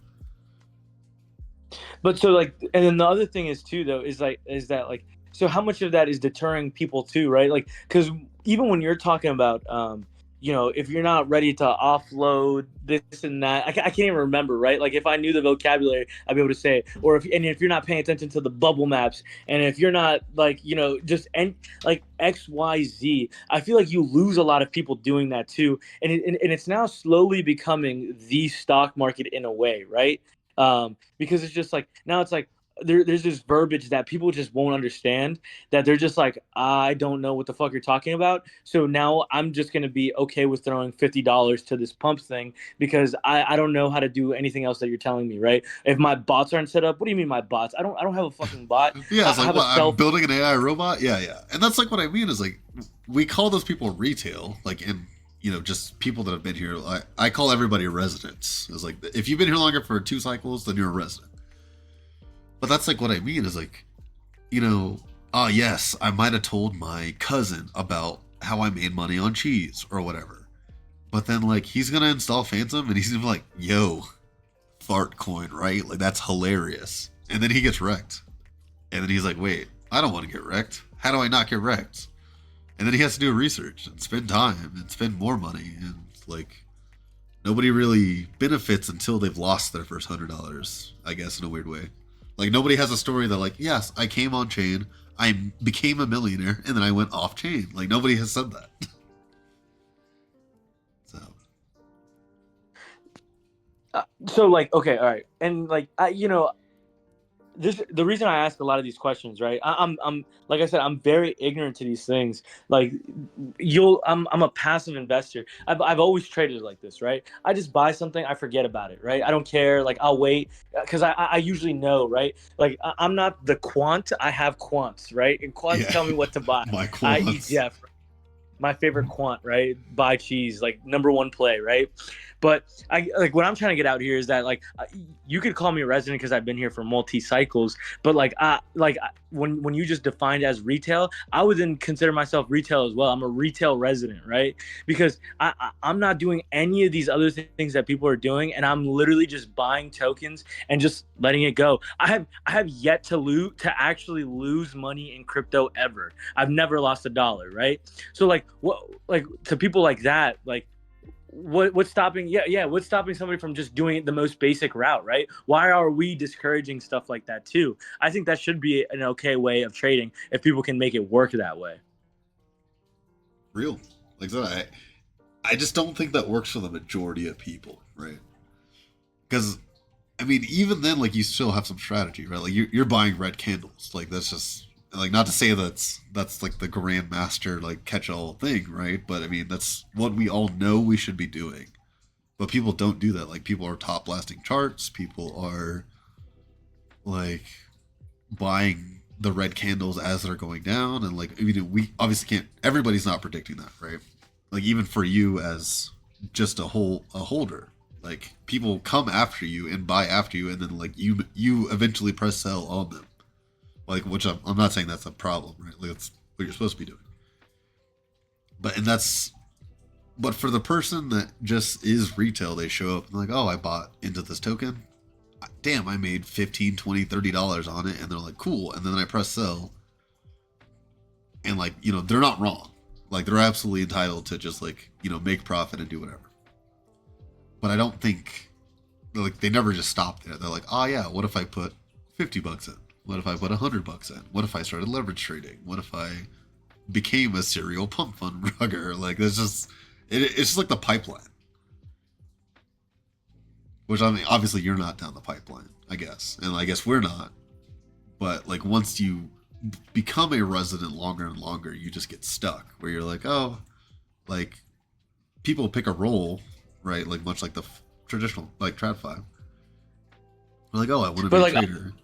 But so like, and then the other thing is too, though, is that like, so how much of that is deterring people too, right? Like, because even when you're talking about, you know, if you're not ready to offload this and that, I can't even remember, right? Like, if I knew the vocabulary, I'd be able to say it. Or if you're not paying attention to the bubble maps, and if you're not like, you know, just like X, Y, Z, I feel like you lose a lot of people doing that too, and it's now slowly becoming the stock market in a way, right? Because it's just like, now it's like there's this verbiage that people just won't understand, that they're just like, I don't know what the fuck you're talking about. So now I'm just going to be okay with throwing $50 to this pump thing because I don't know how to do anything else that you're telling me, right? If my bots aren't set up, what do you mean my bots? I don't have a fucking bot. Yeah, it's like, what, I'm building an AI robot? Yeah. And that's like what I mean is like, we call those people retail, like, and just people that have been here. I call everybody residents. It's like, if you've been here longer for 2 cycles, then you're a resident. But that's like what I mean is like, yes, I might have told my cousin about how I made money on cheese or whatever. But then like he's gonna install Phantom and he's gonna be like, yo, fart coin, right? Like that's hilarious. And then he gets wrecked. And then he's like, wait, I don't want to get wrecked. How do I not get wrecked? And then he has to do research and spend time and spend more money. And like nobody really benefits until they've lost their first $100, I guess, in a weird way. Like nobody has a story that like, yes, I came on chain, I became a millionaire, and then I went off chain. Like nobody has said that. So like, okay, all right, and like the reason I ask a lot of these questions, right? I'm like I said, I'm very ignorant to these things. Like I'm a passive investor. I've always traded like this, right? I just buy something, I forget about it, right? I don't care. Like I'll wait because I usually know, right? Like I'm not the quant. I have quants, right? And quants tell me what to buy. My quants. I.e. Jeff, my favorite quant, right? Buy cheese, like #1 play, right? But I like what I'm trying to get out here is that like you could call me a resident because I've been here for multi cycles, but when you just defined as retail, I would then consider myself retail as well. I'm a retail resident, right? Because I'm not doing any of these other things that people are doing, and I'm literally just buying tokens and just letting it go. I have yet to actually lose money in crypto ever. I've never lost $1, right? So like what to people like that, like what's stopping what's stopping somebody from just doing it the most basic route, right? Why are we discouraging stuff like that too? I think that should be an okay way of trading if people can make it work that way. Real. Like that, I just don't think that works for the majority of people, right? Because I mean, even then, like you still have some strategy, right? Like you're buying red candles. Like that's just like, not to say that's like the grandmaster like catch-all thing, right? But I mean, that's what we all know we should be doing. But people don't do that. Like people are top blasting charts. People are like buying the red candles as they're going down, and like we obviously can't. Everybody's not predicting that, right? Like even for you as just a holder, like people come after you and buy after you, and then like you eventually press sell on them. Like, which I'm not saying that's a problem, right? Like, that's what you're supposed to be doing. But for the person that just is retail, they show up and like, oh, I bought into this token. Damn, I made $15, $20, $30 on it. And they're like, cool. And then I press sell. And like, they're not wrong. Like, they're absolutely entitled to just like, make profit and do whatever. But I don't think, like, they never just stop there. They're like, oh yeah, what if I put $50 in? What if I put $100 in? What if I started leverage trading? What if I became a serial pump fund rugger? Like, it's just like the pipeline. Which, I mean, obviously you're not down the pipeline, I guess. And I guess we're not. But, like, once you become a resident longer and longer, you just get stuck. Where you're like, oh, like, people pick a role, right? Like, much like the traditional, like, TradFi. We're like, oh, I want to be a trader.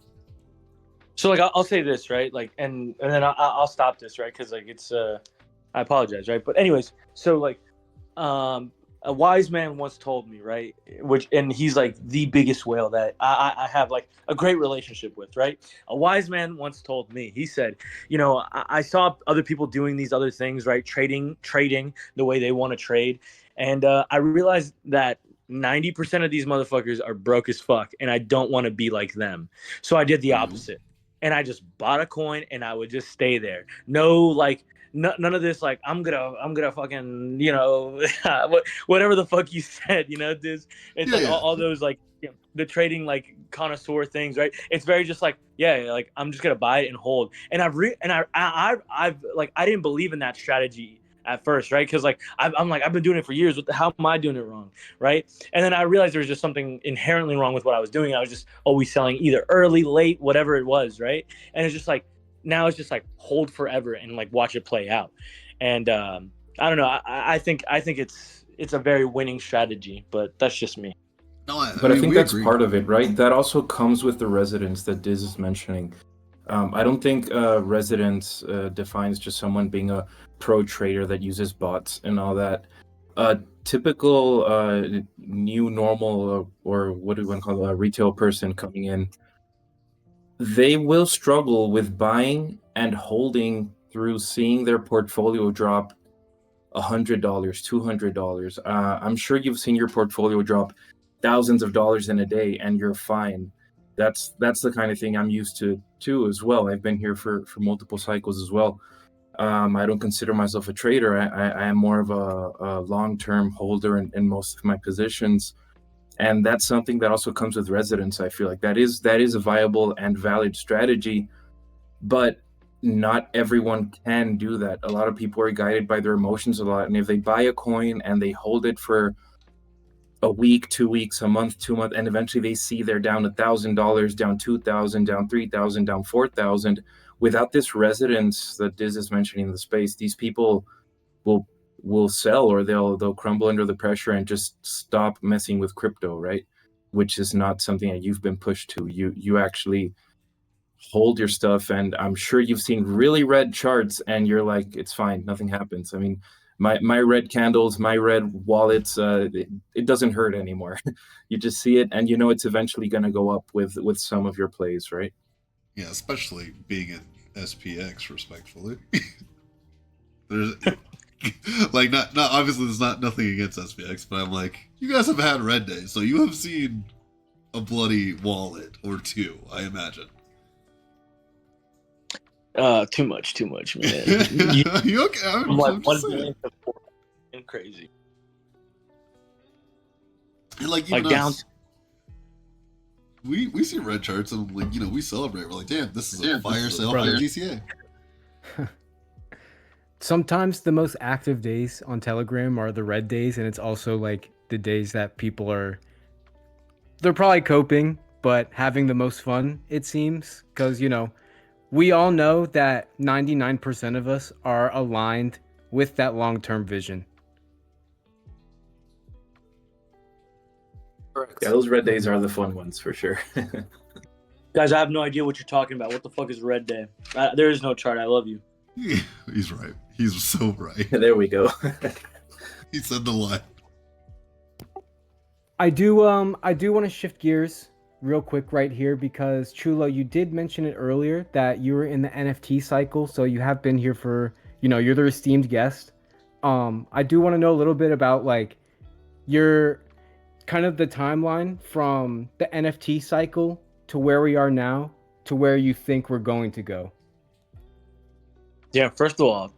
So like I'll say this, right? Like and then I'll stop this, right? Because like it's I apologize, right? But anyways, so like a wise man once told me, right? And he's like the biggest whale that I have like a great relationship with, right? A wise man once told me, he said, I saw other people doing these other things, right? Trading the way they want to trade, and I realized that 90% of these motherfuckers are broke as fuck, and I don't want to be like them. So I did the opposite. And I just bought a coin and I would just stay there. No, like none of this. Like I'm gonna fucking whatever the fuck you said. This it's like all those like the trading like connoisseur things, right? It's very just like like I'm just gonna buy it and hold. And I've like I didn't believe in that strategy at first, right? Because like I'm like I've been doing it for years. How am I doing it wrong, right? And then I realized there was just something inherently wrong with what I was doing. I was just always selling either early, late, whatever it was, right? And it's just like now it's just like hold forever and like watch it play out. And I don't know. I think it's a very winning strategy, but that's just me. No, I think that's part of it, right? That also comes with the residence that Diz is mentioning. I don't think residence defines just someone being a pro trader that uses bots and all that. a typical new normal or what do we want to call it, a retail person coming in, they will struggle with buying and holding through seeing their portfolio drop $100, $200. I'm sure you've seen your portfolio drop thousands of dollars in a day, and you're fine. That's the kind of thing I'm used to too as well. I've been here for multiple cycles as well. I don't consider myself a trader. I am more of a long-term holder in most of my positions, and that's something that also comes with residence. I feel like that is a viable and valid strategy, but not everyone can do that. A lot of people are guided by their emotions a lot, and if they buy a coin and they hold it for a week, 2 weeks, a month, 2 months, and eventually they see they're down $1,000, down 2,000, down 3,000, down 4,000. Without this residence that Diz is mentioning in the space, these people will sell, or they'll crumble under the pressure and just stop messing with crypto, right? Which is not something that you've been pushed to. You actually hold your stuff, and I'm sure you've seen really red charts, and you're like, it's fine, nothing happens. I mean, my red candles, my red wallets, it doesn't hurt anymore. You just see it, and you know it's eventually going to go up with some of your plays, right? Yeah, especially being at SPX, respectfully. There's like not obviously there's nothing against SPX, but I'm like, you guys have had red days, so you have seen a bloody wallet or two, I imagine. Too much, man. You okay? I'm like 1 billion to 4 billion, crazy. And like Like even down. us, we see red charts and like we celebrate. We're like, damn, this is a fire sale for brother. GCA. Sometimes the most active days on Telegram are the red days, and it's also like the days that people they're probably coping, but having the most fun, it seems, because we all know that 99% of us are aligned with that long-term vision. Yeah, those red days are the fun ones for sure. Guys, I have no idea what you're talking about. What the fuck is Red Day? There is no chart. I love you. Yeah, he's right. He's so right. There we go. He said the line. I do want to shift gears real quick right here, because Chulo, you did mention it earlier that you were in the NFT cycle, so you have been here for, you're the esteemed guest. I do want to know a little bit about like your kind of the timeline from the NFT cycle to where we are now to where you think we're going to go. Yeah, first of all,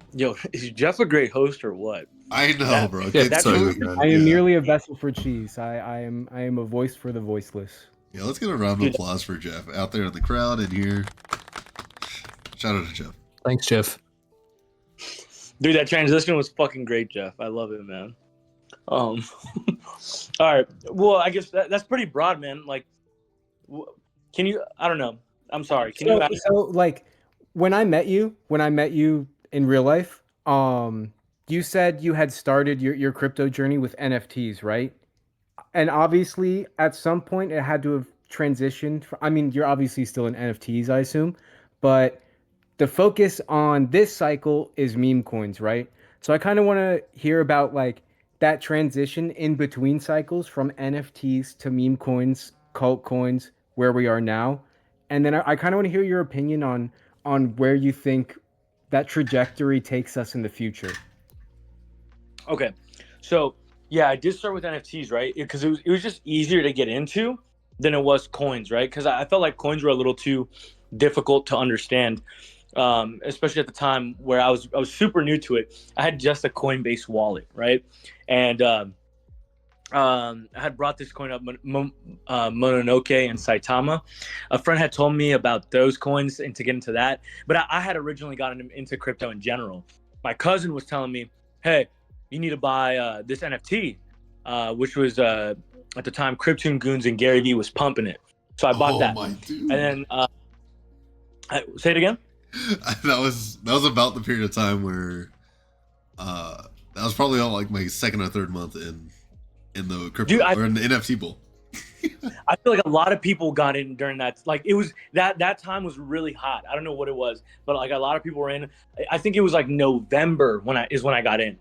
is Jeff a great host or what? I know, bro. Yeah, It's so so- good. I am merely a vessel for cheese. I am a voice for the voiceless. Yeah, let's get a round of applause for Jeff out there in the crowd and here. Shout out to Jeff. Thanks, Jeff. Dude, that transition was fucking great, Jeff. I love it, man. All right. Well, I guess that's pretty broad, man. Like, can you? I don't know. I'm sorry. Can you? So like when I met you in real life, you said you had started your crypto journey with NFTs, right? And obviously at some point it had to have transitioned. I mean, you're obviously still in NFTs, I assume, but the focus on this cycle is meme coins, right? So I kind of want to hear about like that transition in between cycles from NFTs to meme coins, cult coins, where we are now. And then I kind of want to hear your opinion on where you think that trajectory takes us in the future. Okay. So, yeah, I did start with NFTs, right? Because it was just easier to get into than it was coins, right? Because I felt like coins were a little too difficult to understand, especially at the time where I was super new to it. I had just a Coinbase wallet, right? And I had brought this coin up, Mononoke and Saitama. A friend had told me about those coins and to get into that, but I had originally gotten into crypto in general. My cousin was telling me, hey, you need to buy this NFT, which was at the time Cryptoon Goons and Gary Vee was pumping it. So I bought that. My dude. And then say it again. that was about the period of time where that was probably all like my second or third month in the crypto Dude, or in the NFT bull. I feel like a lot of people got in during that. Like it was that time was really hot. I don't know what it was, but like a lot of people were in. I think it was like November when I got in.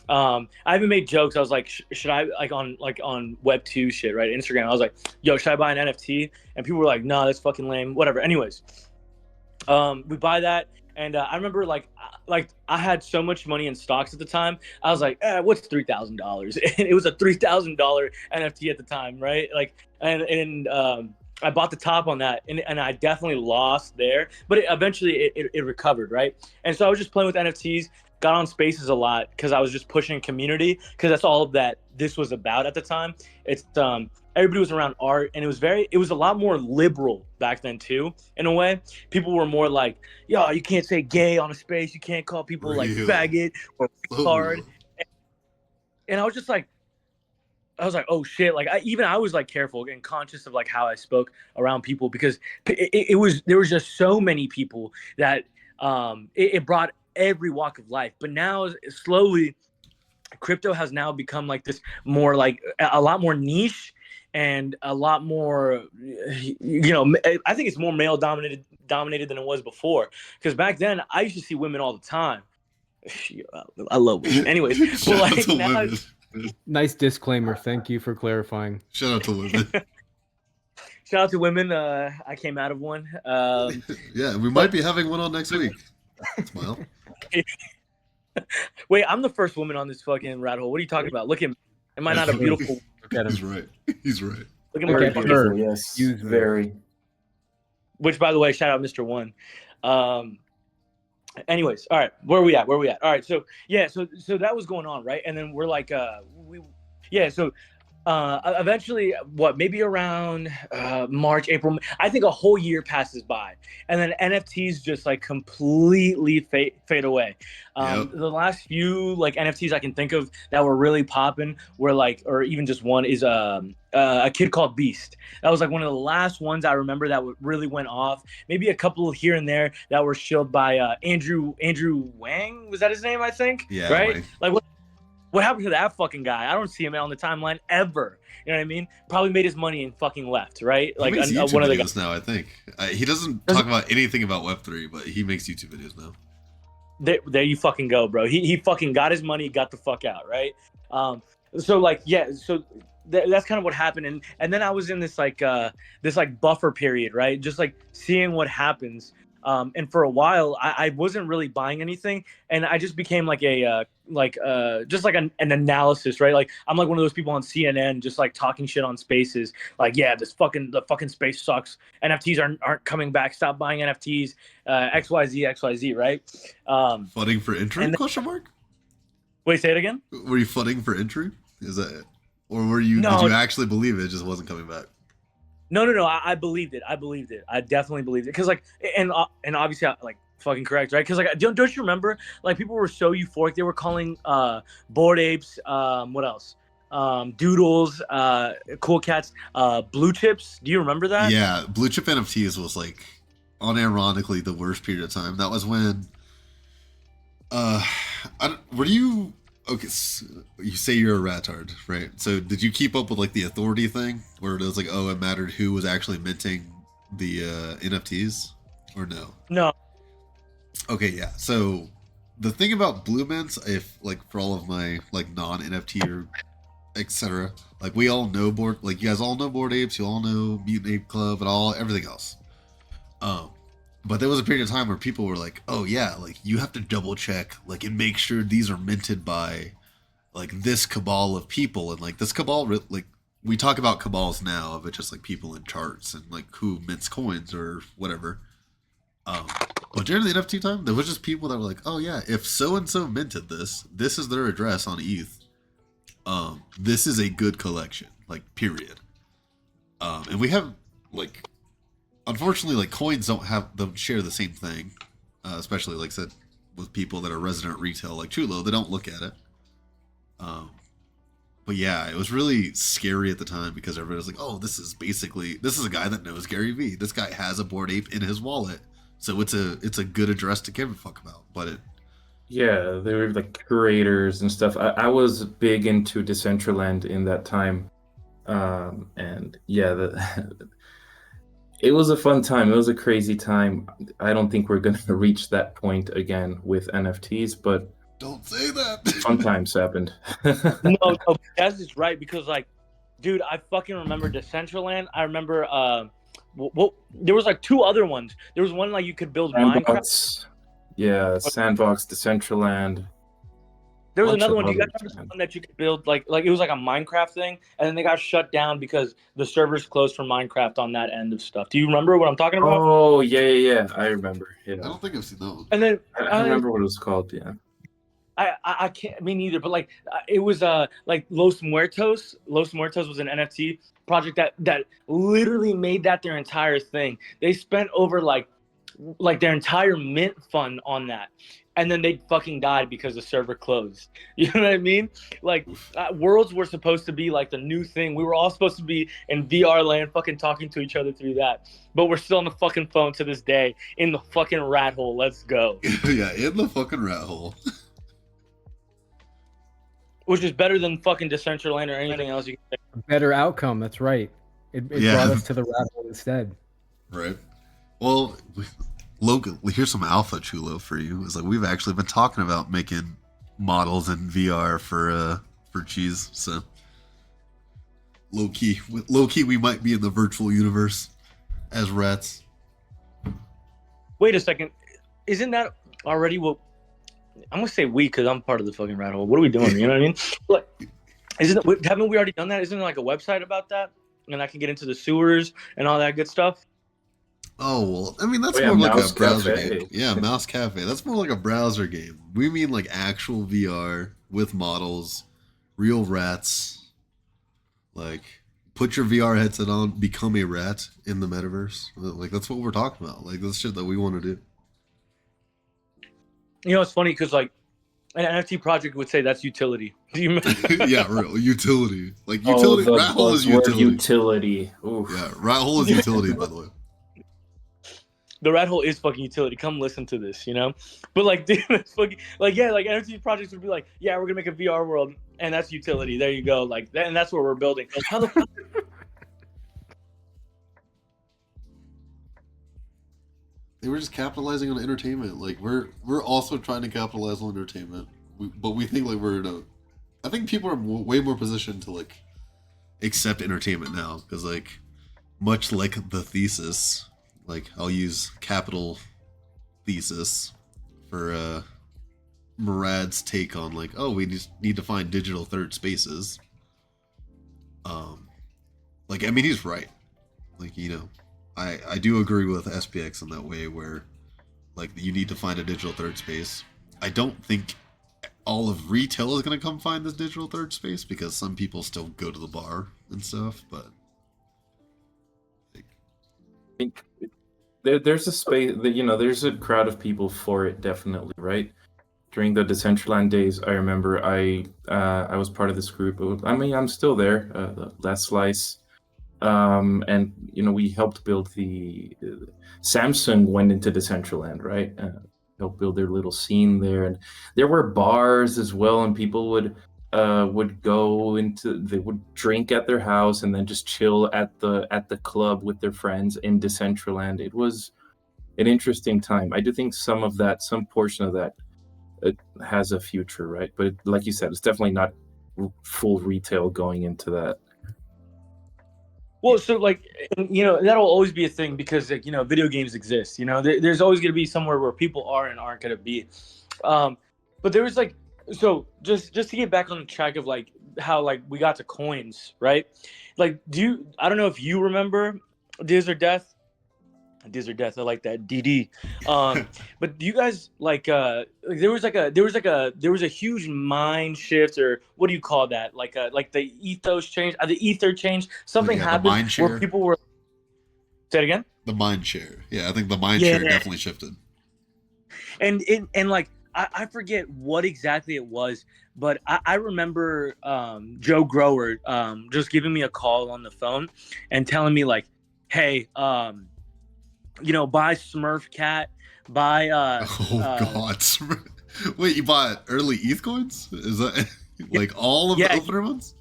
I even made jokes. I was like, should I on Web2 shit, right? Instagram. I was like, yo, should I buy an NFT? And people were like, no, that's fucking lame. Whatever. Anyways, we buy that, and I remember like I had so much money in stocks at the time. I was like, what's $3,000? And it was a $3,000 NFT at the time, right? Like, and I bought the top on that, and I definitely lost there, but eventually it recovered, right? And so I was just playing with NFTs, got on Spaces a lot because I was just pushing community, because that's all that this was about at the time. It's everybody was around art, and it was a lot more liberal back then too, in a way. People were more like, yo, you can't say gay on a space, you can't call people like Real. faggot or retard. real. And I was just like, oh shit! Like I was like careful and conscious of like how I spoke around people, because there was just so many people that it brought every walk of life. But now slowly, crypto has now become like this more like a lot more niche and a lot more, I think it's more male dominated than it was before. Because back then I used to see women all the time. I love women. Anyways, but Shout out like to now. women. Nice disclaimer. Thank you for clarifying. Shout out to women. Shout out to women. I came out of one. Yeah, we might be having one on next week. Smile. Wait, I'm the first woman on this fucking rat hole. What are you talking about? Look at me. Am I not a beautiful? Look at He's him. right. He's right. Look at my Very at fucking. her. beautiful, yes. Use her. Very. Which, by the way, shout out Mr. One. Anyways, all right, where are we at? All right, so yeah, so that was going on, right? And then we're like, eventually, maybe around March, April, I think a whole year passes by, and then NFTs just like completely fade away. Yep. The last few like NFTs I can think of that were really popping were like, or even just one is a kid called Beast. That was like one of the last ones I remember that really went off. Maybe a couple here and there that were shilled by Andrew Wang. Was that his name? I think. Yeah. Right. Wang. Like what happened to that fucking guy? I don't see him on the timeline ever. You know what I mean? Probably made his money and fucking left, right? He Like makes YouTube one of the videos guys. now, I think. He doesn't talk about anything about Web3, but he makes YouTube videos now. There you fucking go, bro. He fucking got his money, got the fuck out, right? So like, yeah, so that's kind of what happened, and then I was in this like buffer period, right? Just like seeing what happens. And for a while, I wasn't really buying anything, and I just became like just like an analysis, right? Like I'm like one of those people on CNN, just like talking shit on Spaces, like yeah, the fucking space sucks. NFTs aren't coming back. Stop buying NFTs. XYZ, right? Funding for entry? and then- Question mark. Wait, say it again. Were you funding for entry? Is that it? Or were you? No. Did you actually believe it? Just wasn't coming back. No. I believed it. I definitely believed it. Cause like, and obviously, like, fucking correct, right? Cause like, don't you remember? Like, people were so euphoric. They were calling Bored Apes. What else? Doodles. Cool Cats. Blue Chips. Do you remember that? Yeah, blue chip NFTs was like, unironically, the worst period of time. That was when. Were you? Okay, so you say you're a ratard, right? So did you keep up with like the authority thing, where it was like, oh, it mattered who was actually minting the NFTs, or no? No. Okay, yeah. So the thing about blue mints, if like for all of my like non NFT or etc., like we all know you guys all know Bored Apes, you all know Mutant Ape Club, and everything else. But there was a period of time where people were like, oh yeah, like you have to double check, like, and make sure these are minted by like this cabal of people, and like this cabal, like we talk about cabals now of it just like people in charts and like who mints coins or whatever. But during the NFT time, there was just people that were like, oh yeah, if so and so minted this is their address on ETH. This is a good collection, like period. And we have like, unfortunately, like coins don't share the same thing, especially like I said with people that are resident retail like Chulo, they don't look at it. But yeah, it was really scary at the time because everybody was like, oh, this is a guy that knows Gary Vee. This guy has a Bored Ape in his wallet, so it's a good address to give a fuck about. But Yeah, they were like curators and stuff. I was big into Decentraland in that time. And yeah, it was a fun time. It was a crazy time. I don't think we're going to reach that point again with NFTs, but don't say that. fun times happened. No, that's just right because like, dude, I fucking remember Decentraland. I remember what there was like two other ones. There was one like you could build Minecraft. Sandbox. Yeah, Sandbox, Decentraland. There was Bunch another of one. Do you guys others, remember man. one that you could build like it was like a Minecraft thing, and then they got shut down because the servers closed for Minecraft on that end of stuff. Do you remember what I'm talking about? Oh yeah. I remember. I Yeah, don't think I've seen that one. And then I remember what it was called. Yeah. I can't me neither, but like it was like Los Muertos. Los Muertos was an NFT project that literally made that their entire thing. They spent over like their entire mint fund on that, and then they fucking died because the server closed. You know what I mean? Like worlds were supposed to be like the new thing. We were all supposed to be in VR land, fucking talking to each other through that. But we're still on the fucking phone to this day in the fucking rat hole. Let's go. Yeah, in the fucking rat hole. Which is better than fucking Decentraland or anything else you can say. Better outcome. That's right. It Yeah. brought us to the rat hole instead. Right. Well, Logan, here's some alpha chulo for you. It's like we've actually been talking about making models in VR for cheese. So low key, we might be in the virtual universe as rats. Wait a second. Isn't that already what I'm gonna say we because I'm part of the fucking rat hole. What are we doing? You know what I mean? Like, haven't we already done that? Isn't there like a website about that? And I can get into the sewers and all that good stuff. Oh well, I mean that's Oh, yeah, more like Mouse a browser Cafe. game. Yeah, Mouse Cafe. That's more like a browser game. We mean like actual VR with models, real rats. Like put your VR headset on, become a rat in the metaverse. Like that's what we're talking about. Like that's shit that we want to do. You know, it's funny because like an NFT project would say that's utility. Do you Yeah, real utility. Like utility. The Rat hole is buzzword utility. Oof. Yeah, rat hole is utility. By the way. The rat hole is fucking utility. Come listen to this, you know? But like, dude, it's fucking like yeah, like NFT projects would be like, yeah, we're gonna make a VR world, and that's utility. There you go. Like that, and that's what we're building. How the fuck? They were just capitalizing on entertainment. Like we're also trying to capitalize on entertainment, but we think like we're in a. I think people are way more positioned to like accept entertainment now because like much like the thesis, like I'll use capital thesis for Murad's take on like we just need to find digital third spaces. Like I mean he's right. Like you know. I do agree with SPX in that way where like you need to find a digital third space. I don't think all of retail is going to come find this digital third space because some people still go to the bar and stuff, but Think there's a space that there's a crowd of people for it, definitely, right? During the Decentraland days, I remember I was part of this group. I mean, I'm still there. The Last Slice. And we helped build the Samsung went into Decentraland, right? Helped build their little scene there, and there were bars as well, and people would go into, they would drink at their house and then just chill at the club with their friends in Decentraland. It was an interesting time. I do think some portion of that has a future, right? But like you said, it's definitely not full retail going into that. Well, so like that'll always be a thing because like video games exist. There's always going to be somewhere where people are and aren't going to be. But there was like so just to get back on the track of like how like we got to coins, right? Like I don't know if you remember Diz or Death. Diz or Death, I like that. DD. But do you guys like there was a huge mind shift, or what do you call that? Like the ethos change, the ether change. Something happened where people were. Say it again. The mind share. Yeah, I think the mind share definitely shifted. And like I forget what exactly it was, but I remember Joe Grower just giving me a call on the phone and telling me like, hey, buy Smurf Cat, buy God. Wait, you bought early ETH coins? Is that like all of the opener ones?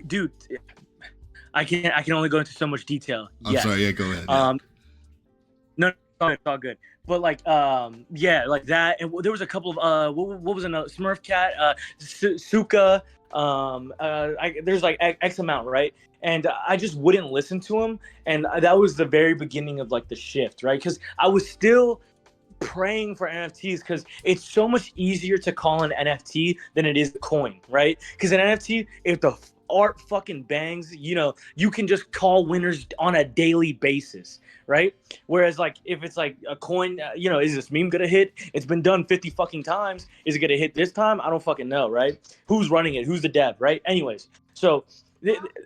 Dude, I can only go into so much detail. I'm sorry, go ahead. Yeah. No, it's all good. but like yeah, like that. And there was a couple of what was another Smurf Cat, Suka. There's like X amount, right? And I just wouldn't listen to him, and that was the very beginning of like the shift, right? Because I was still praying for NFTs because it's so much easier to call an NFT than it is a coin, right? Because an NFT, if the art fucking bangs, you can just call winners on a daily basis, right? Whereas like if it's like a coin, is this meme gonna hit? It's been done 50 fucking times. Is it gonna hit this time? I don't fucking know, right? Who's running it? Who's the dev, right? Anyways, so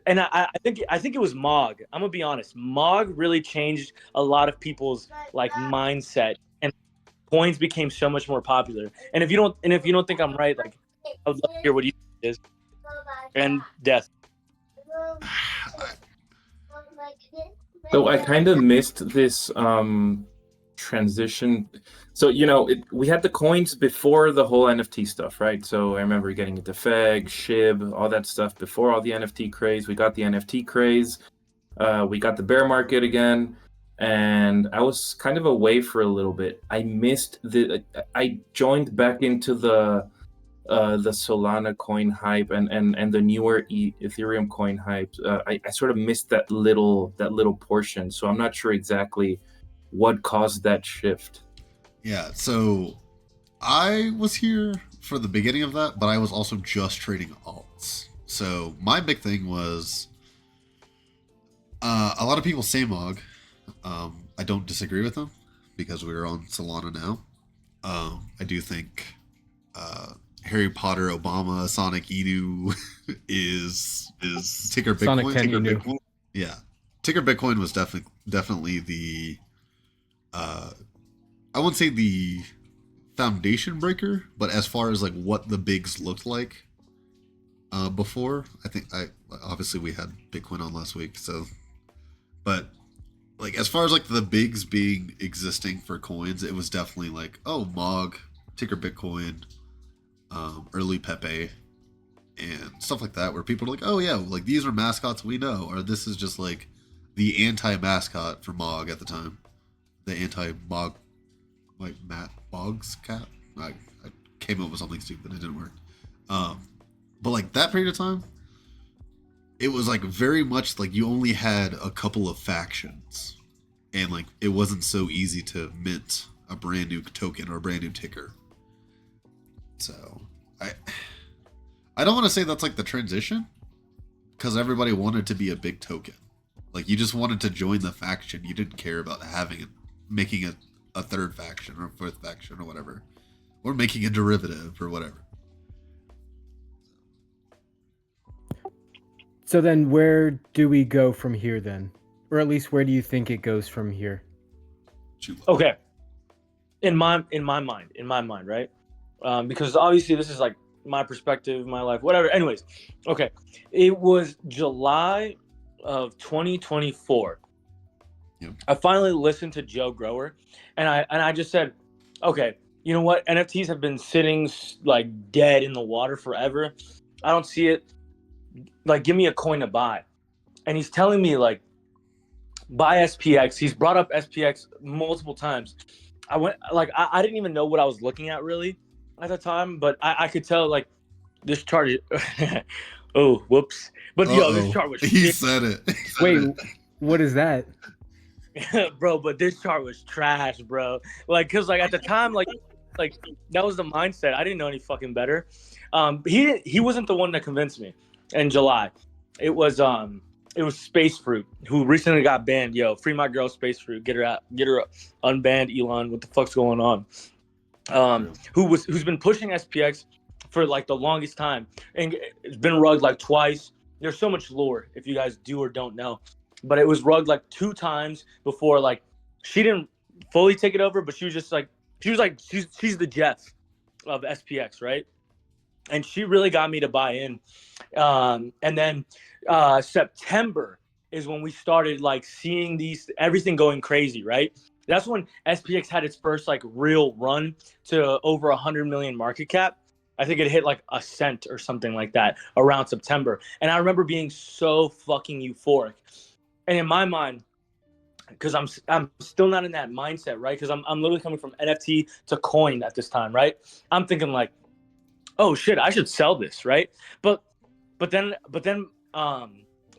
and I think it was Mog. I'm gonna be honest. Mog really changed a lot of people's like mindset, and coins became so much more popular. And if you don't think I'm right, like I would love to hear what you think is. And death. So I kind of missed this transition. So we had the coins before the whole NFT stuff, right? So I remember getting into Feg, Shib, all that stuff before all the NFT craze. We got the NFT craze. We got the bear market again, and I was kind of away for a little bit. I missed I joined back into the Solana coin hype and the newer Ethereum coin hype. I sort of missed that little portion, so I'm not sure exactly what caused that shift. Yeah, so I was here for the beginning of that, but I was also just trading alts. So my big thing was a lot of people say Mog. I don't disagree with them because we're on Solana now. I do think Harry Potter, Obama, Sonic Inu is ticker Bitcoin. Sonic 10 ticker Inu. Bitcoin. Yeah, ticker Bitcoin was definitely the I wouldn't say the foundation breaker, but as far as like what the bigs looked like before, I think obviously we had Bitcoin on last week, so but like as far as like the bigs being existing for coins, it was definitely like Mog, ticker Bitcoin, early Pepe, and stuff like that, where people are like, oh yeah, like these are mascots we know, or this is just like the anti-mascot for Mog at the time, the anti-Mog, like Matt Boggs cat. I came up with something stupid, it didn't work. But like that period of time, it was like very much like you only had a couple of factions, and like it wasn't so easy to mint a brand new token or a brand new ticker. So I don't want to say that's like the transition, because everybody wanted to be a big token. Like you just wanted to join the faction. You didn't care about making a third faction or a fourth faction or whatever, or making a derivative or whatever. So then where do we go from here then? Or at least where do you think it goes from here? Okay. In my mind, right? Because obviously this is like my perspective, my life, whatever. Anyways, okay. It was July of 2024. Yep. I finally listened to Joe Grower, and I just said, okay, you know what? NFTs have been sitting like dead in the water forever. I don't see it. Like, give me a coin to buy. And he's telling me like, buy SPX. He's brought up SPX multiple times. I didn't even know what I was looking at really at the time, but I could tell like this chart is oh, whoops. But this chart was he shit. said it. Wait, what is that? Bro, but this chart was trash, bro. Like, cause like at the time, like that was the mindset. I didn't know any fucking better. He wasn't the one that convinced me in July. It was Space Fruit, who recently got banned. Yo, free my girl Space Fruit. Get her out. Get her unbanned, Elon. What the fuck's going on? Who's been pushing SPX for like the longest time, and it's been rugged like twice. There's so much lore if you guys do or don't know, but it was rugged like 2 times before. Like she didn't fully take it over, but she's the Jeff of SPX, right? And she really got me to buy in. And then September is when we started like seeing everything going crazy, right? That's when SPX had its first like real run to over 100 million market cap. I think it hit like a cent or something like that around September. And I remember being so fucking euphoric. And in my mind, because I'm still not in that mindset, right? Because I'm literally coming from NFT to coin at this time, right? I'm thinking like, oh shit, I should sell this, right? But but then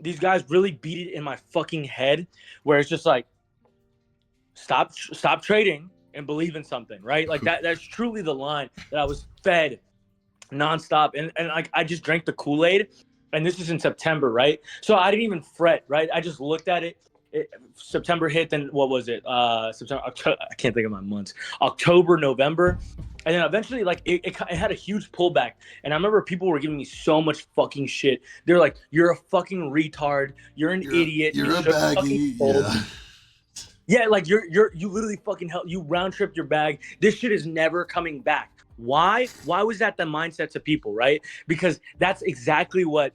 these guys really beat it in my fucking head, where it's just like, stop trading and believe in something, right? Like that's truly the line that I was fed nonstop, and like I just drank the Kool-Aid, and this is in September, right? So I didn't even fret, right? I just looked at it. September hit, then what was it? September, October, I can't think of my months. October, November, and then eventually, like it had a huge pullback. And I remember people were giving me so much fucking shit. They're like, "You're a fucking retard. You're an idiot. You're you a should've fucking baggy. sold." Yeah. Yeah, like you literally fucking you round tripped your bag. This shit is never coming back. Why? Why was that the mindset to people, right? Because that's exactly what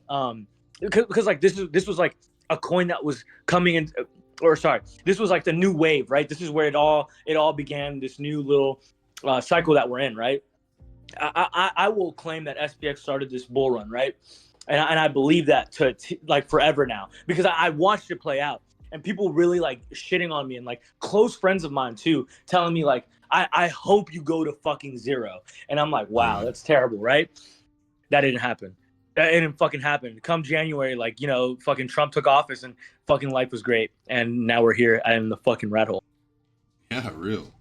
because like this was like a coin that was coming in, or sorry, this was like the new wave, right? This is where it all began, this new little cycle that we're in, right? I will claim that SPX started this bull run, right? And I believe that to like forever now, because I watched it play out, and people really like shitting on me, and like close friends of mine too, telling me like, I hope you go to fucking zero. And I'm like, wow, Right. that's terrible, right? That didn't happen. That didn't fucking happen. Come January, like, fucking Trump took office and fucking life was great. And now we're here in the fucking rat hole. Yeah, real.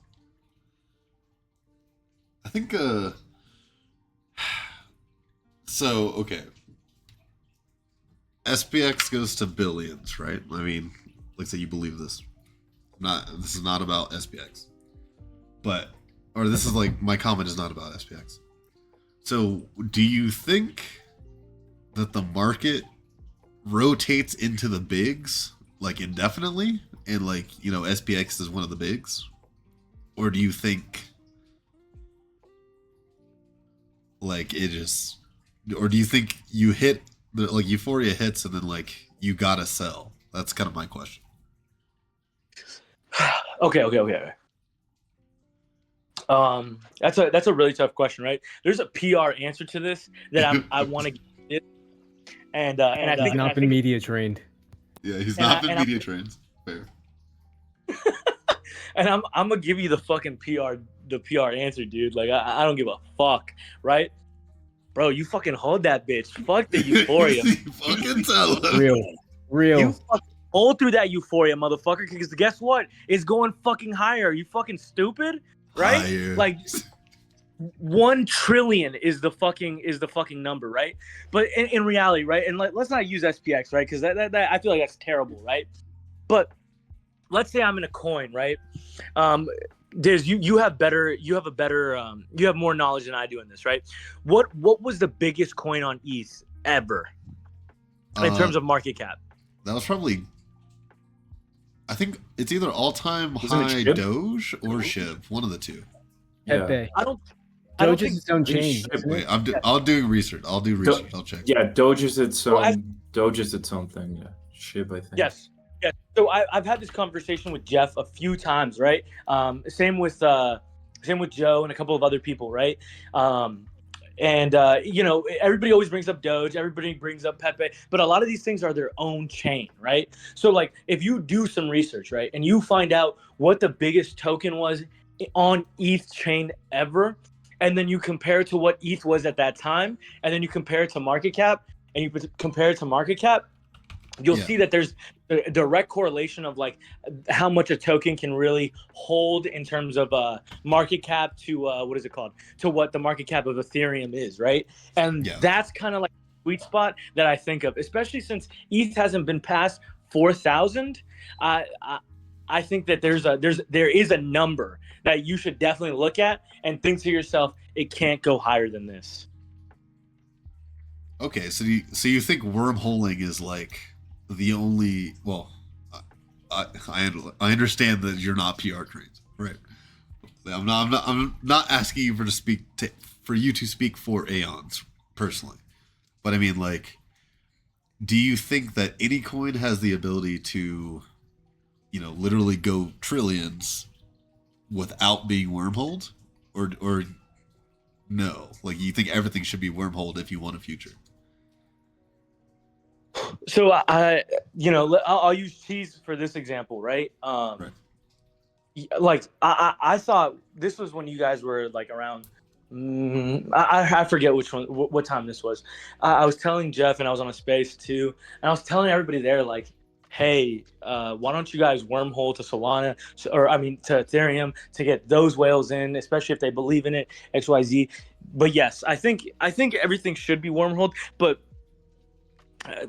I think so okay. SPX goes to billions, right? I mean, like say you believe this. This is not about SPX. But or this is like my comment is not about SPX. So, do you think that the market rotates into the bigs like indefinitely and like, SPX is one of the bigs? Or do you think like it just or do you think you hit like euphoria hits and then like you gotta sell? That's kind of my question. Okay. That's a really tough question, right? There's a PR answer to this that I want to get, and I He's think not been media trained. Yeah, he's And not I- been and I'm- media trained. Fair. and I'm gonna give you the fucking PR answer, dude. Like I don't give a fuck, right? Bro, you fucking hold that bitch. Fuck the euphoria. You fucking tell him. Real. You fucking hold through that euphoria, motherfucker. Because guess what? It's going fucking higher. You fucking stupid, right? Higher. Like 1 trillion is the fucking number, right? But in reality, right? And let's not use SPX, right? Because that I feel like that's terrible, right? But let's say I'm in a coin, right? There's you have more knowledge than I do in this, right? What was the biggest coin on ETH ever in terms of market cap? That was probably, I think it's either all-time Wasn't it high SHIB? Doge or SHIB, one of the two. Yeah. Pepe. I don't Doge is think its own I think chain. shit, isn't Wait, it? I'll do research. I'll check. Yeah, Doge is its own. Well, Doge is its own thing. Yeah, SHIB, I think. Yes. So I've had this conversation with Jeff a few times, right? Same with Joe and a couple of other people, right? Everybody always brings up Doge, everybody brings up Pepe, but a lot of these things are their own chain, right? So like if you do some research, right, and you find out what the biggest token was on ETH chain ever, and then you compare it to what ETH was at that time, and then you compare it to market cap, and you compare it to market cap, you'll Yeah. see that there's a direct correlation of like how much a token can really hold in terms of market cap to what is it called, to what the market cap of Ethereum is, right? And Yeah. that's kind of like the sweet spot that I think of, especially since ETH hasn't been past 4,000. I think that there is a number that you should definitely look at and think to yourself, it can't go higher than this. Okay, so you think wormholing is like the only? Well, I understand that you're not PR trained, right? I'm not asking you for you to speak for Aeons personally, but I mean, like, do you think that any coin has the ability to, literally go trillions without being wormholed, or no? Like, you think everything should be wormholed if you want a future? So I'll use cheese for this example, right? Right. Like I thought this was when you guys were like around. I forget which one, what time this was. I was telling Jeff, and I was on a space too, and I was telling everybody there like, hey, why don't you guys wormhole to Solana, or I mean to Ethereum, to get those whales in, especially if they believe in it, X Y Z. But yes, I think everything should be wormholed, but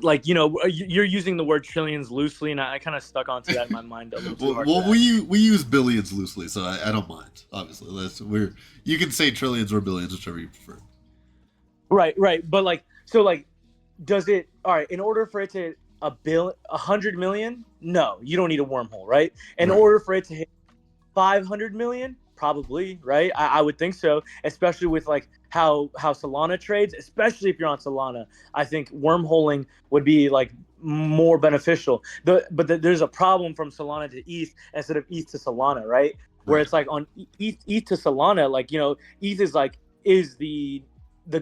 like you're using the word trillions loosely, and I kind of stuck onto that in my mind a little too hard. Well, we use billions loosely, so I don't mind. Obviously, you can say trillions or billions, whichever you prefer. Right, but like so like does it all right in order for it to 100 million? No, you don't need a wormhole, right? In Right. order for it to hit 500 million, probably, right? I would think so, especially with like how Solana trades, especially if you're on Solana. I think wormholing would be like more beneficial. There's a problem from Solana to ETH instead of ETH to Solana, right? Where Right. it's like on ETH to Solana, like ETH is the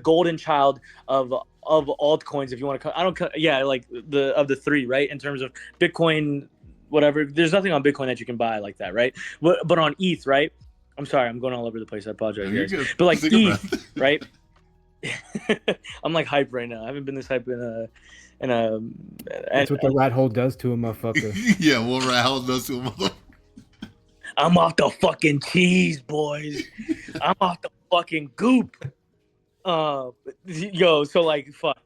golden child of altcoins, if you want to. I don't. Yeah, like the three, right? In terms of Bitcoin, whatever. There's nothing on Bitcoin that you can buy like that, right? But on ETH, right? I'm sorry, I'm going all over the place. I apologize, You're guys. good. But like Take a ETH, breath. right? I'm like hype right now. I haven't been this hype in a. That's what the rat hole does to a motherfucker. Yeah, well, Rahel does to a mother. I'm off the fucking cheese, boys. I'm off the fucking goop. So like fuck.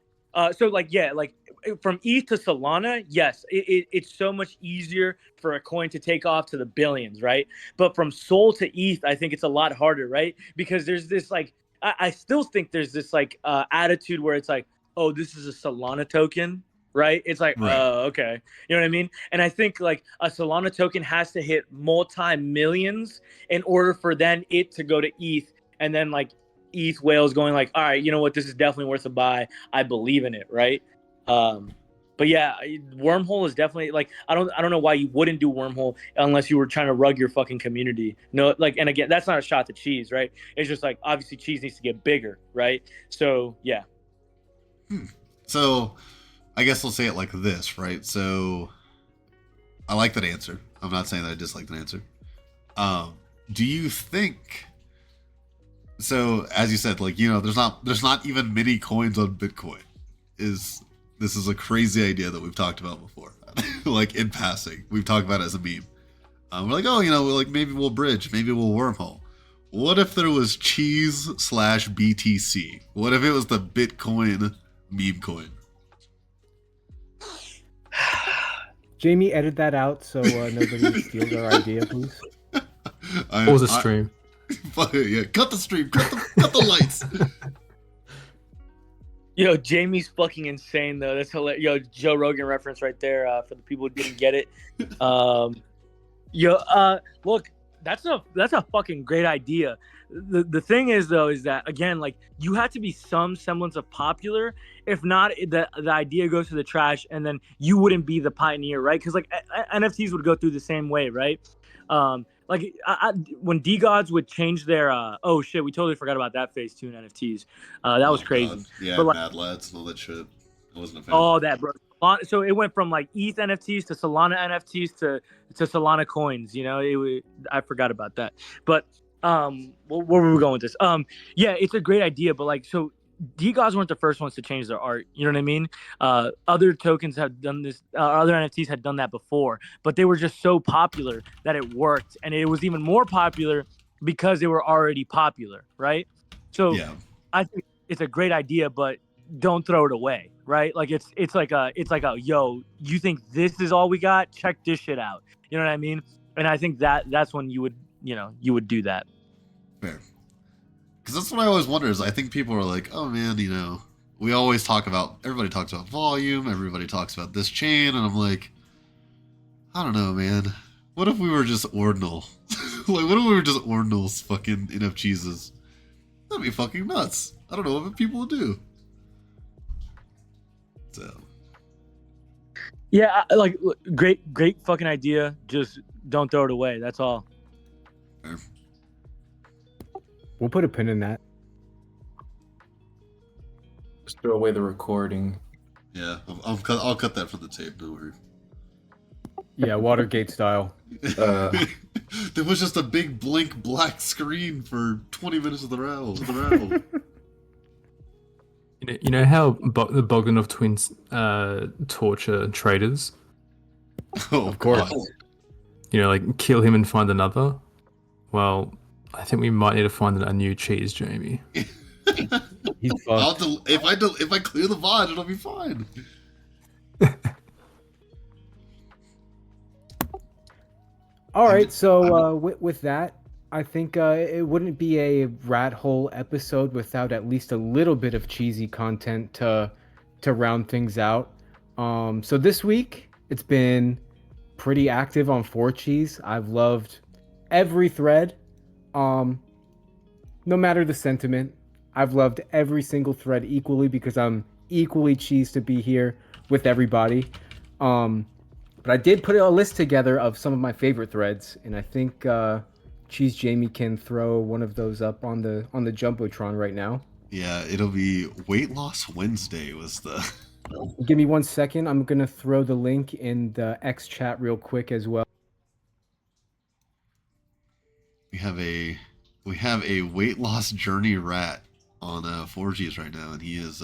So like yeah, like from ETH to Solana, yes, it's so much easier for a coin to take off to the billions, right? But from Sol to ETH, I think it's a lot harder, right? Because there's this like I still think there's this like attitude where it's like, oh, this is a Solana token, right? It's like, Right. okay, you know what I mean? And I think like a Solana token has to hit multi-millions in order for then it to go to ETH, and then like ETH whales going like, all right, you know what, this is definitely worth a buy. I believe in it, right? But yeah, wormhole is definitely like I don't know why you wouldn't do wormhole unless you were trying to rug your fucking community. No, like, and again, that's not a shot to cheese, right? It's just like obviously cheese needs to get bigger, right? So yeah. So, I guess we'll say it like this, right? So, I like that answer. I'm not saying that I dislike that answer. Do you think? So, as you said, like there's not even many coins on Bitcoin. This is a crazy idea that we've talked about before, like in passing. We've talked about it as a meme. We're like, oh, like maybe we'll bridge, maybe we'll wormhole. What if there was cheese / BTC? What if it was the Bitcoin meme coin? Jamie, edit that out so nobody steals our idea, please. Pause the stream. Yeah, cut the stream, cut the lights. Yo, Jamie's fucking insane though. That's hilarious. Yo, Joe Rogan reference right there for the people who didn't get it. Look, that's a fucking great idea. The thing is though is that again, like you have to be some semblance of popular. If not, the idea goes to the trash, and then you wouldn't be the pioneer, right? Because like NFTs would go through the same way, right? Like when DeGods would change their oh shit, we totally forgot about that phase too in NFTs. That was crazy. God. Yeah, but, like, Mad Lads and all that shit. I wasn't a fan. Oh, that bro. So it went from like ETH NFTs to Solana NFTs to Solana coins. I forgot about that. But where were we going with this? Yeah, it's a great idea, but like so. DeGods weren't the first ones to change their art. You know what I mean? Other tokens have done this. Other NFTs had done that before, but they were just so popular that it worked, and it was even more popular because they were already popular, right? So Yeah. I think it's a great idea, but don't throw it away, right? Like it's like a yo, you think this is all we got? Check this shit out. You know what I mean? And I think that's when you would do that. Fair. Because that's what I always wonder is I think people are like, oh man, we always everybody talks about volume, everybody talks about this chain, and I'm like, I don't know, man. What if we were just ordinal? Like, what if we were just ordinals fucking NF cheeses? That'd be fucking nuts. I don't know what people would do. So. Yeah, great fucking idea. Just don't throw it away. That's all. Fair. We'll put a pin in that. Just throw away the recording. Yeah, I'll cut that from the tape. No worry. Yeah, Watergate style. There was just a big blink black screen for 20 minutes of the round. You know how the Bogdanov twins torture traitors? Oh, Of course. God. You know, like kill him and find another. Well, I think we might need to find a new cheese, Jamie. He's I'll fucked. if I clear the VOD, it'll be fine. All right, so with that, I think it wouldn't be a rat hole episode without at least a little bit of cheesy content to round things out. So this week it's been pretty active on 4Cheese. I've loved every thread. No matter the sentiment, I've loved every single thread equally because I'm equally cheesed to be here with everybody. But I did put a list together of some of my favorite threads, and I think Cheese Jamie can throw one of those up on the Jumbotron right now. Yeah, it'll be Weight Loss Wednesday was the... Give me 1 second. I'm gonna throw the link in the X chat real quick as well. We have a weight loss journey rat on 4Gs right now, and he is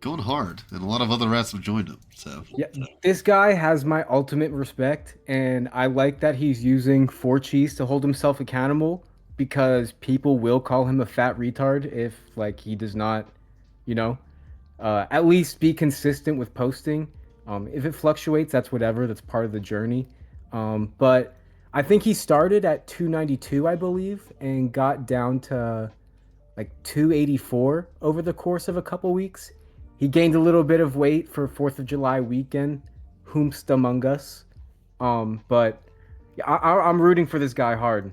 going hard, and a lot of other rats have joined him. So Yeah, this guy has my ultimate respect, and I like that he's using 4Cheese to hold himself accountable because people will call him a fat retard if like he does not, you know, at least be consistent with posting. If it fluctuates, that's whatever. That's part of the journey. But I think he started at 292, I believe, and got down to like 284 over the course of a couple weeks. He gained a little bit of weight for 4th of July weekend, whomst among us. But I'm rooting for this guy hard.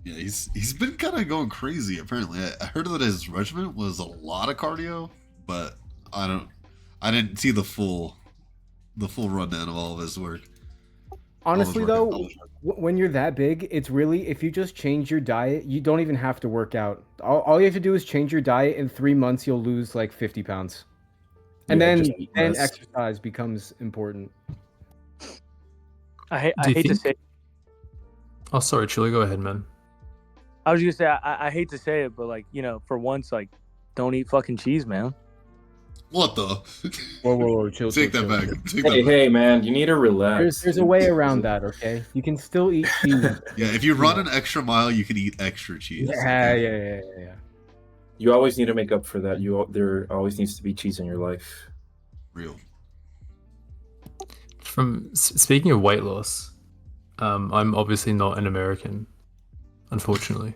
yeah, he's been kind of going crazy. Apparently, I heard that his regimen was a lot of cardio, but I didn't see the full rundown of all of his work. Honestly, workout. though, when you're that big, it's really, if you just change your diet, you don't even have to work out. All you have to do is change your diet. In 3 months, you'll lose like 50 pounds. And Yeah, then just eat less. exercise becomes important. I Do you hate to think- say. Oh, sorry, Chili. Go ahead, man. I was gonna say I hate to say it, but like for once, like don't eat fucking cheese, man. What the? Whoa, chill. Take chill, that back. chill. Take Hey, that back. hey, man, you need to relax. There's a way around that, okay? You can still eat cheese. Yeah, if you run an extra mile, you can eat extra cheese. Yeah. You always need to make up for that. There always needs to be cheese in your life. Real. Speaking of weight loss, I'm obviously not an American, unfortunately.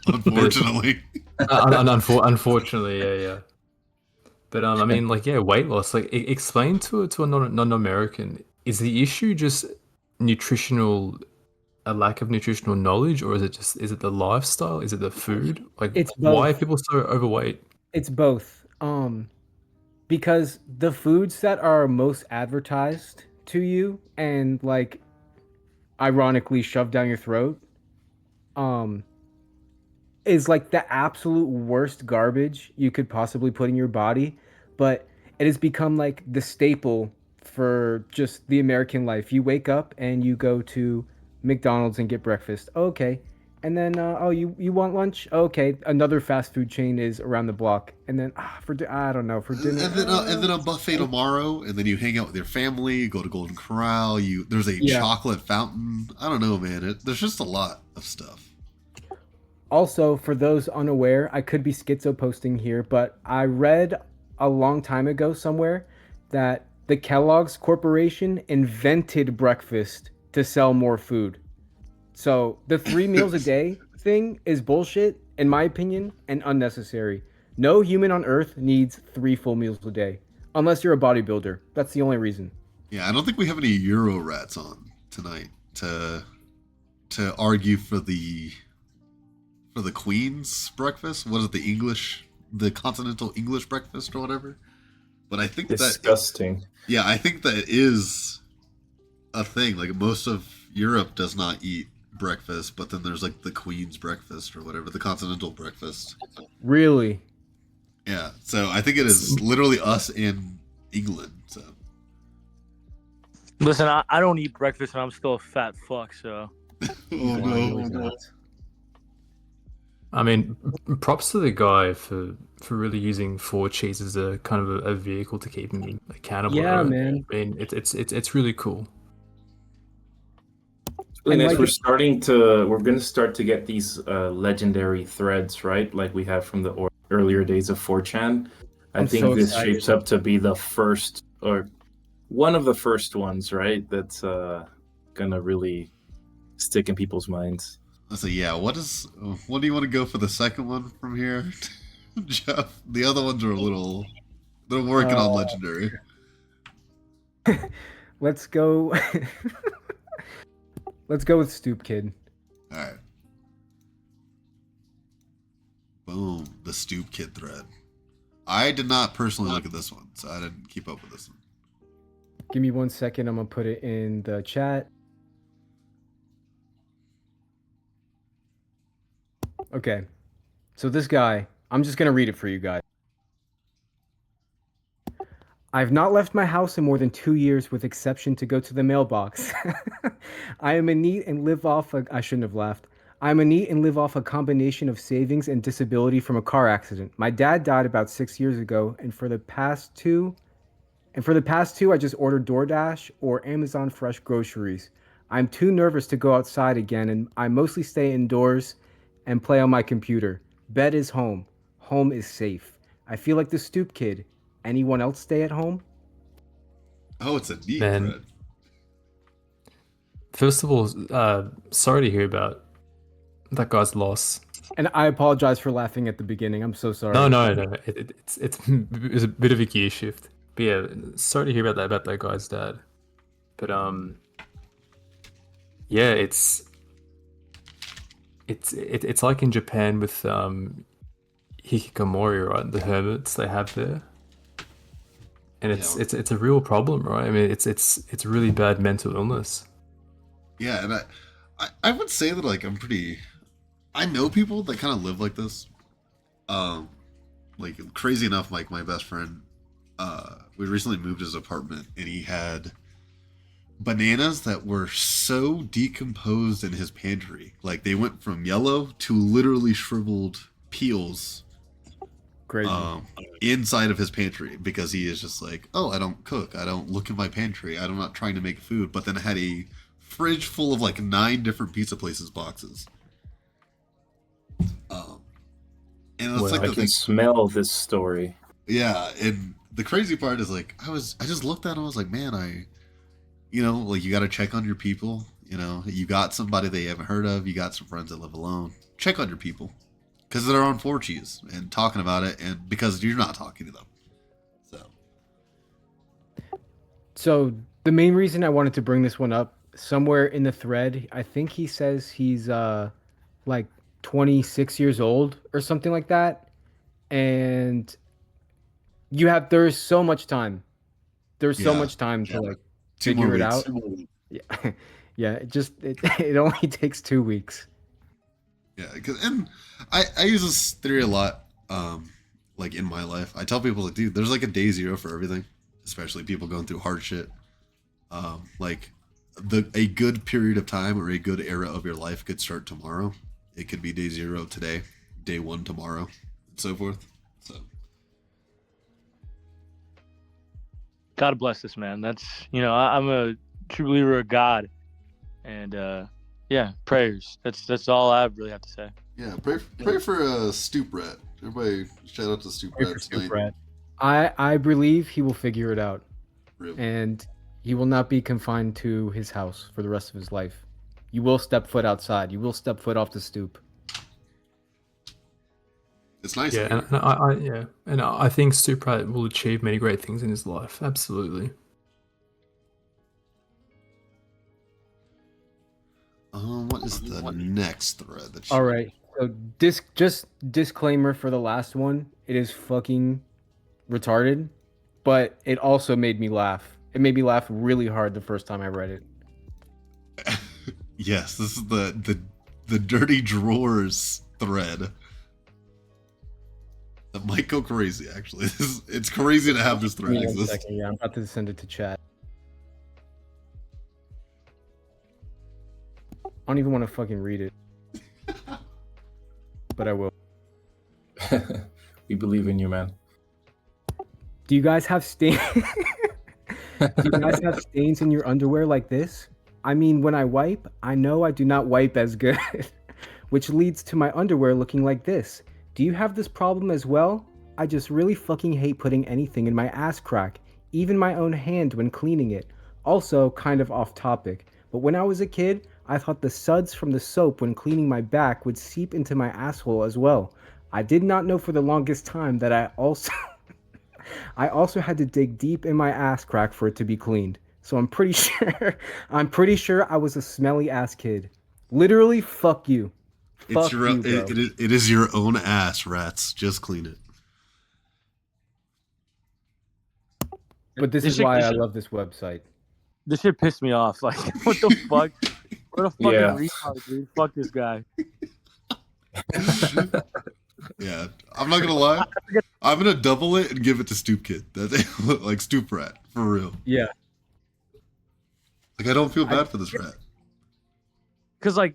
Unfortunately. Unfortunately, yeah. But I mean, like, yeah, weight loss. Like, explain to a non-American, is the issue just a lack of nutritional knowledge, or is it the lifestyle? Is it the food? Like, It's why are both. people so overweight? It's both. Because the foods that are most advertised to you and like ironically shoved down your throat, is like the absolute worst garbage you could possibly put in your body, but it has become like the staple for just the American life. You wake up and you go to McDonald's and get breakfast. Okay. And then you want lunch? Okay. Another fast food chain is around the block. And then I don't know, for dinner. And then a buffet tomorrow, and then you hang out with your family, you go to Golden Corral, there's a Yeah. chocolate fountain. I don't know, man. There's just a lot of stuff. Also, for those unaware, I could be schizo posting here, but I read a long time ago somewhere that the Kellogg's Corporation invented breakfast to sell more food. So the 3 meals a day thing is bullshit, in my opinion, and unnecessary. No human on earth needs 3 full meals a day, unless you're a bodybuilder. That's the only reason. Yeah, I don't think we have any Euro rats on tonight to argue for the Queen's breakfast. What is it, the continental English breakfast or whatever? But I think Disgusting. I think that is a thing. Like, most of Europe does not eat breakfast, but then there's like the Queen's breakfast or whatever, the continental breakfast. Really? Yeah, so I think it is literally us in England. So Listen, I don't eat breakfast and I'm still a fat fuck. So oh Why no, not? I mean, props to the guy for really using four cheese as a kind of a vehicle to keep him accountable. Yeah, right? man. I mean, it's really cool. Really And nice. like We're gonna start to get these legendary threads, right? Like we have from the earlier days of 4chan. I I'm think so this excited. shapes up to be the first or one of the first ones, right? That's gonna really stick in people's minds. so yeah, what do you want to go for the second one from here, Jeff? The other ones are a little. They're working on legendary. Let's go. Let's go with Stoop Kid. All right. Boom, the Stoop Kid thread. I did not personally look at this one, so I didn't keep up with this one. Give me 1 second. I'm gonna put it in the chat. Okay. So this guy, I'm just gonna read it for you guys. I've not left my house in more than 2 years, with exception to go to the mailbox. I am in need and live off I shouldn't have laughed. I'm in need and live off a combination of savings and disability from a car accident. My dad died about 6 years ago, and for the past two, I just ordered DoorDash or Amazon Fresh groceries. I'm too nervous to go outside again, and I mostly stay indoors and play on my computer. Bed is home. Home is safe. I feel like the Stoop Kid. Anyone else stay at home? Oh, it's a neat Man. thread. First of all, sorry to hear about that guy's loss. And I apologize for laughing at the beginning. I'm so sorry. No. It's a bit of a gear shift. But yeah, sorry to hear about that guy's dad. But yeah, it's like in Japan with hikikomori, right? The hermits they have there, and it's a real problem, right? I mean, it's really bad mental illness. Yeah, and I would say that like I know people that kind of live like this. Like crazy enough, like my best friend, we recently moved his apartment, and he had bananas that were so decomposed in his pantry. Like they went from yellow to literally shriveled peels Crazy. inside of his pantry, because he is just like, oh, I don't cook. I don't look in my pantry. I'm not trying to make food. But then had a fridge full of like 9 different Pizza Places boxes. And it's Well, like I the can thing. smell this story. Yeah, and the crazy part is like I just looked at it and I was like, man, like you got to check on your people. You got somebody that you haven't heard of. You got some friends that live alone. Check on your people, because they're on 4Gs and talking about it, and because you're not talking to them. So the main reason I wanted to bring this one up, somewhere in the thread, I think he says he's like 26 years old or something like that. And there's so much time. There's so Yeah. much time to like 2 more figure it weeks. out. Yeah. Yeah, it only takes 2 weeks. Yeah, and I use this theory a lot. Like in my life, I tell people like, dude, there's like a day zero for everything, especially people going through hard shit. Like a good period of time or a good era of your life could start tomorrow. It could be day zero today, day one tomorrow, and so forth. So God bless this man. That's I'm a true believer of God, and yeah, prayers. That's all I really have to say. yeah, pray for Stoop Rat. Everybody, shout out to Stoop Pray Rat for Stoop tonight. Rat. I believe he will figure it out, Real. and he will not be confined to his house for the rest of his life. You will step foot outside. You will step foot off the stoop. It's nice. Yeah, and I think Supra will achieve many great things in his life. Absolutely. What is the next thread that All right. So just disclaimer for the last one. It is fucking retarded, but it also made me laugh. It made me laugh really hard the first time I read it. Yes, this is the dirty drawers thread. That might go crazy. Actually, it's crazy to have this Give thread me 1 exist. second. Yeah, I'm about to send it to chat. I don't even want to fucking read it, but I will. We believe in you, man. Do you guys have stains? Do you guys have stains in your underwear like this? I mean, when I wipe, I know I do not wipe as good, which leads to my underwear looking like this. Do you have this problem as well? I just really fucking hate putting anything in my ass crack, even my own hand when cleaning it. Also, kind of off topic, but when I was a kid, I thought the suds from the soap when cleaning my back would seep into my asshole as well. I did not know for the longest time that I also I also had to dig deep in my ass crack for it to be cleaned. So I'm pretty sure I was a smelly ass kid. Literally, fuck you. Fuck you, bro. It is your own ass, rats. Just clean it. But this is why I love this website. This shit pissed me off. Like, what the fuck? What a fucking Yeah. retard, dude. Fuck this guy. Yeah, I'm not gonna lie. I'm gonna double it and give it to Stoop Kid. That's like Stoop Rat for real. Yeah. Like I don't feel bad for this rat. Cause I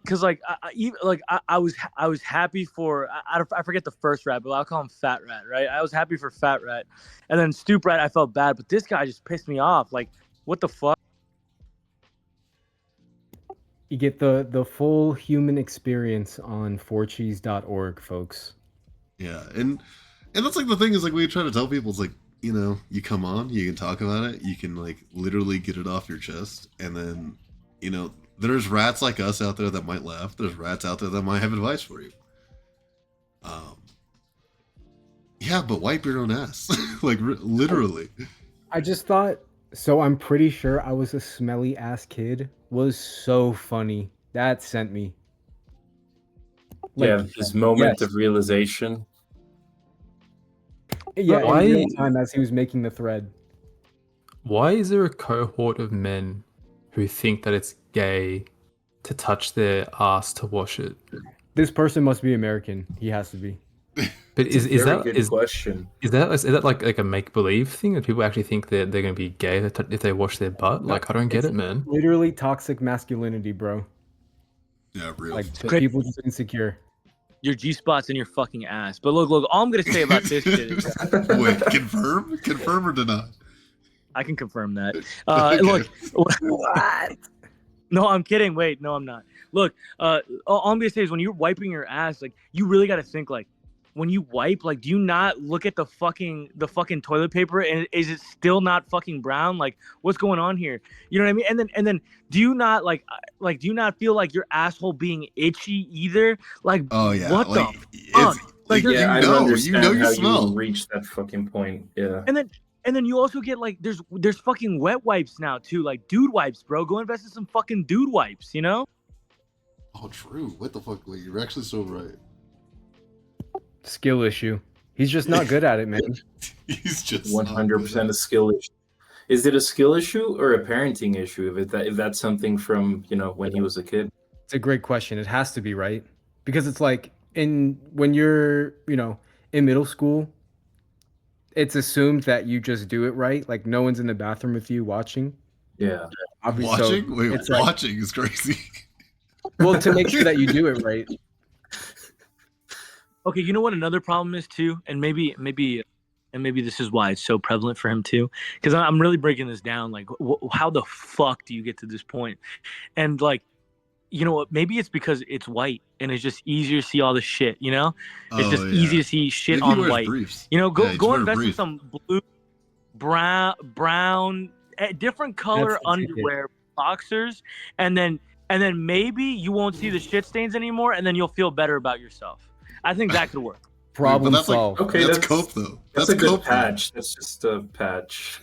was happy for I forget the first rat, but I'll call him Fat Rat, right? I was happy for Fat Rat, and then Stoop Rat I felt bad, but this guy just pissed me off. Like, what the fuck? You get the full human experience on 4cheese.org, folks. Yeah, and that's like the thing is like we try to tell people it's like you come on, you can talk about it, you can like literally get it off your chest, and then there's rats like us out there that might laugh. There's rats out there that might have advice for you. Yeah, but wipe your own ass, like literally. I just thought, so I'm pretty sure I was a smelly ass kid was so funny. That sent me. Yeah, this moment yes. of realization. Yeah, Why- in real time as he was making the thread. Why is there a cohort of men who think that it's gay to touch their ass to wash it? This person must be American. He has to be. But is Very that good is question? that like a make believe thing that people actually think that they're going to be gay if they wash their butt? Like I don't get It's it, man. Literally toxic masculinity, bro. Yeah, real. Like Great. people just insecure. Your G spot's in your fucking ass. But look, all I'm gonna say about this shit is Wait, confirm or deny? I can confirm that. Okay. Look, what? No, I'm kidding. Wait, no, I'm not. Look, all I'm gonna say is when you're wiping your ass, like you really gotta think like when you wipe, like do you not look at the fucking toilet paper and is it still not fucking brown? Like what's going on here? You know what I mean? And then do you not do you not feel like your asshole being itchy either? Like Oh yeah, what like, the fuck? Like, you Yeah, I know, don't understand you how smell. you reach that fucking point. Yeah. And then you also get like there's fucking wet wipes now too, like dude wipes, bro. Go invest in some fucking dude wipes, you know? Oh, true. What the fuck? Wait, you're actually so right. Skill issue. He's just not good at it, man. He's just 100% a skill issue. Is it a skill issue or a parenting issue? If that's something from when he was a kid. It's a great question. It has to be, right? Because it's like when you're, in middle school, it's assumed that you just do it right. Like no one's in the bathroom with you watching. Yeah. Obviously, Watching? Wait, it's like- watching is crazy. well, to make sure that you do it right. Okay, you know what another problem is too, and maybe this is why it's so prevalent for him too, because I'm really breaking this down. Like, how the fuck do you get to this point? And like, you know what? Maybe it's because it's white and it's just easier to see all the shit. You know, it's Oh, just yeah. easy to see shit Maybe he on wears white. briefs. You know, Yeah, he just go wears invest in briefs. some blue, brown, different color That's the ticket. underwear, boxers, and then maybe you won't see the shit stains anymore, and then you'll feel better about yourself. I think that could work. Problem that's like- solved. Okay, that's cope though. That's a good cope, though. patch. That's just a patch.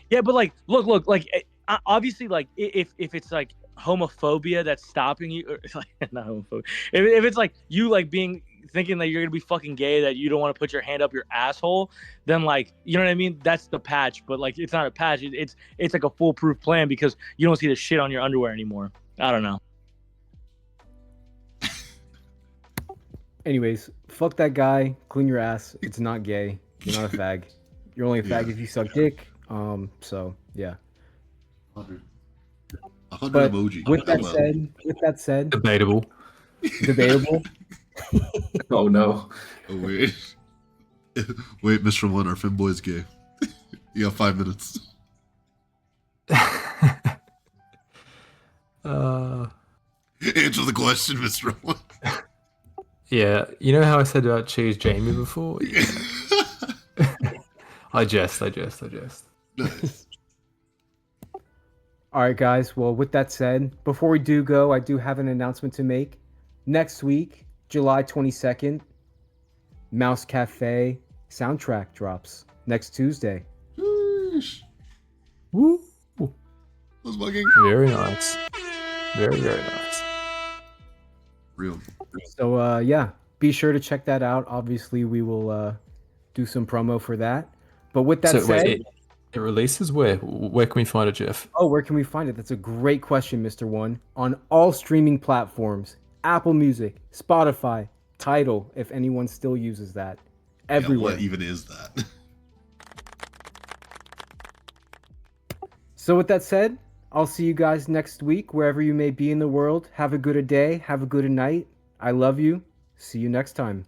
Yeah, but like, look, like, obviously, like, if it's like homophobia that's stopping you, or like, not homophobia. If it's like you like thinking that you're gonna be fucking gay, that you don't want to put your hand up your asshole, then like, you know what I mean? That's the patch. But like, it's not a patch. It's like a foolproof plan because you don't see the shit on your underwear anymore. I don't know. Anyways, fuck that guy. Clean your ass. It's not gay. You're not a fag. You're only a fag Yeah. if you suck dick. So yeah. 100. 100 But emoji. with that Well, said, Debatable. debatable. Oh no. oh, wait. Wait, Mr. One, our femboy's gay. You got 5 minutes. uh, Answer the question, Mr. One. yeah, you know how I said about Cheese Jamie before? I jest. Nice. All right, guys. Well, with that said, before we do go, I do have an announcement to make. Next week, July 22nd, Mouse Cafe soundtrack drops next Tuesday. Sheesh. Woo! Was bugging. Very nice. Very nice. Real. So yeah, be sure to check that out. Obviously, we will do some promo for that. But with that So said, wait, it releases where? Where can we find it, Jeff? oh, where can we find it? That's a great question, Mr. One. On all streaming platforms, Apple Music, Spotify, Tidal, if anyone still uses that. Yeah, Everywhere. what even is that? So with that said, I'll see you guys next week, wherever you may be in the world. Have a good day. Have a good night. I love you. See you next time.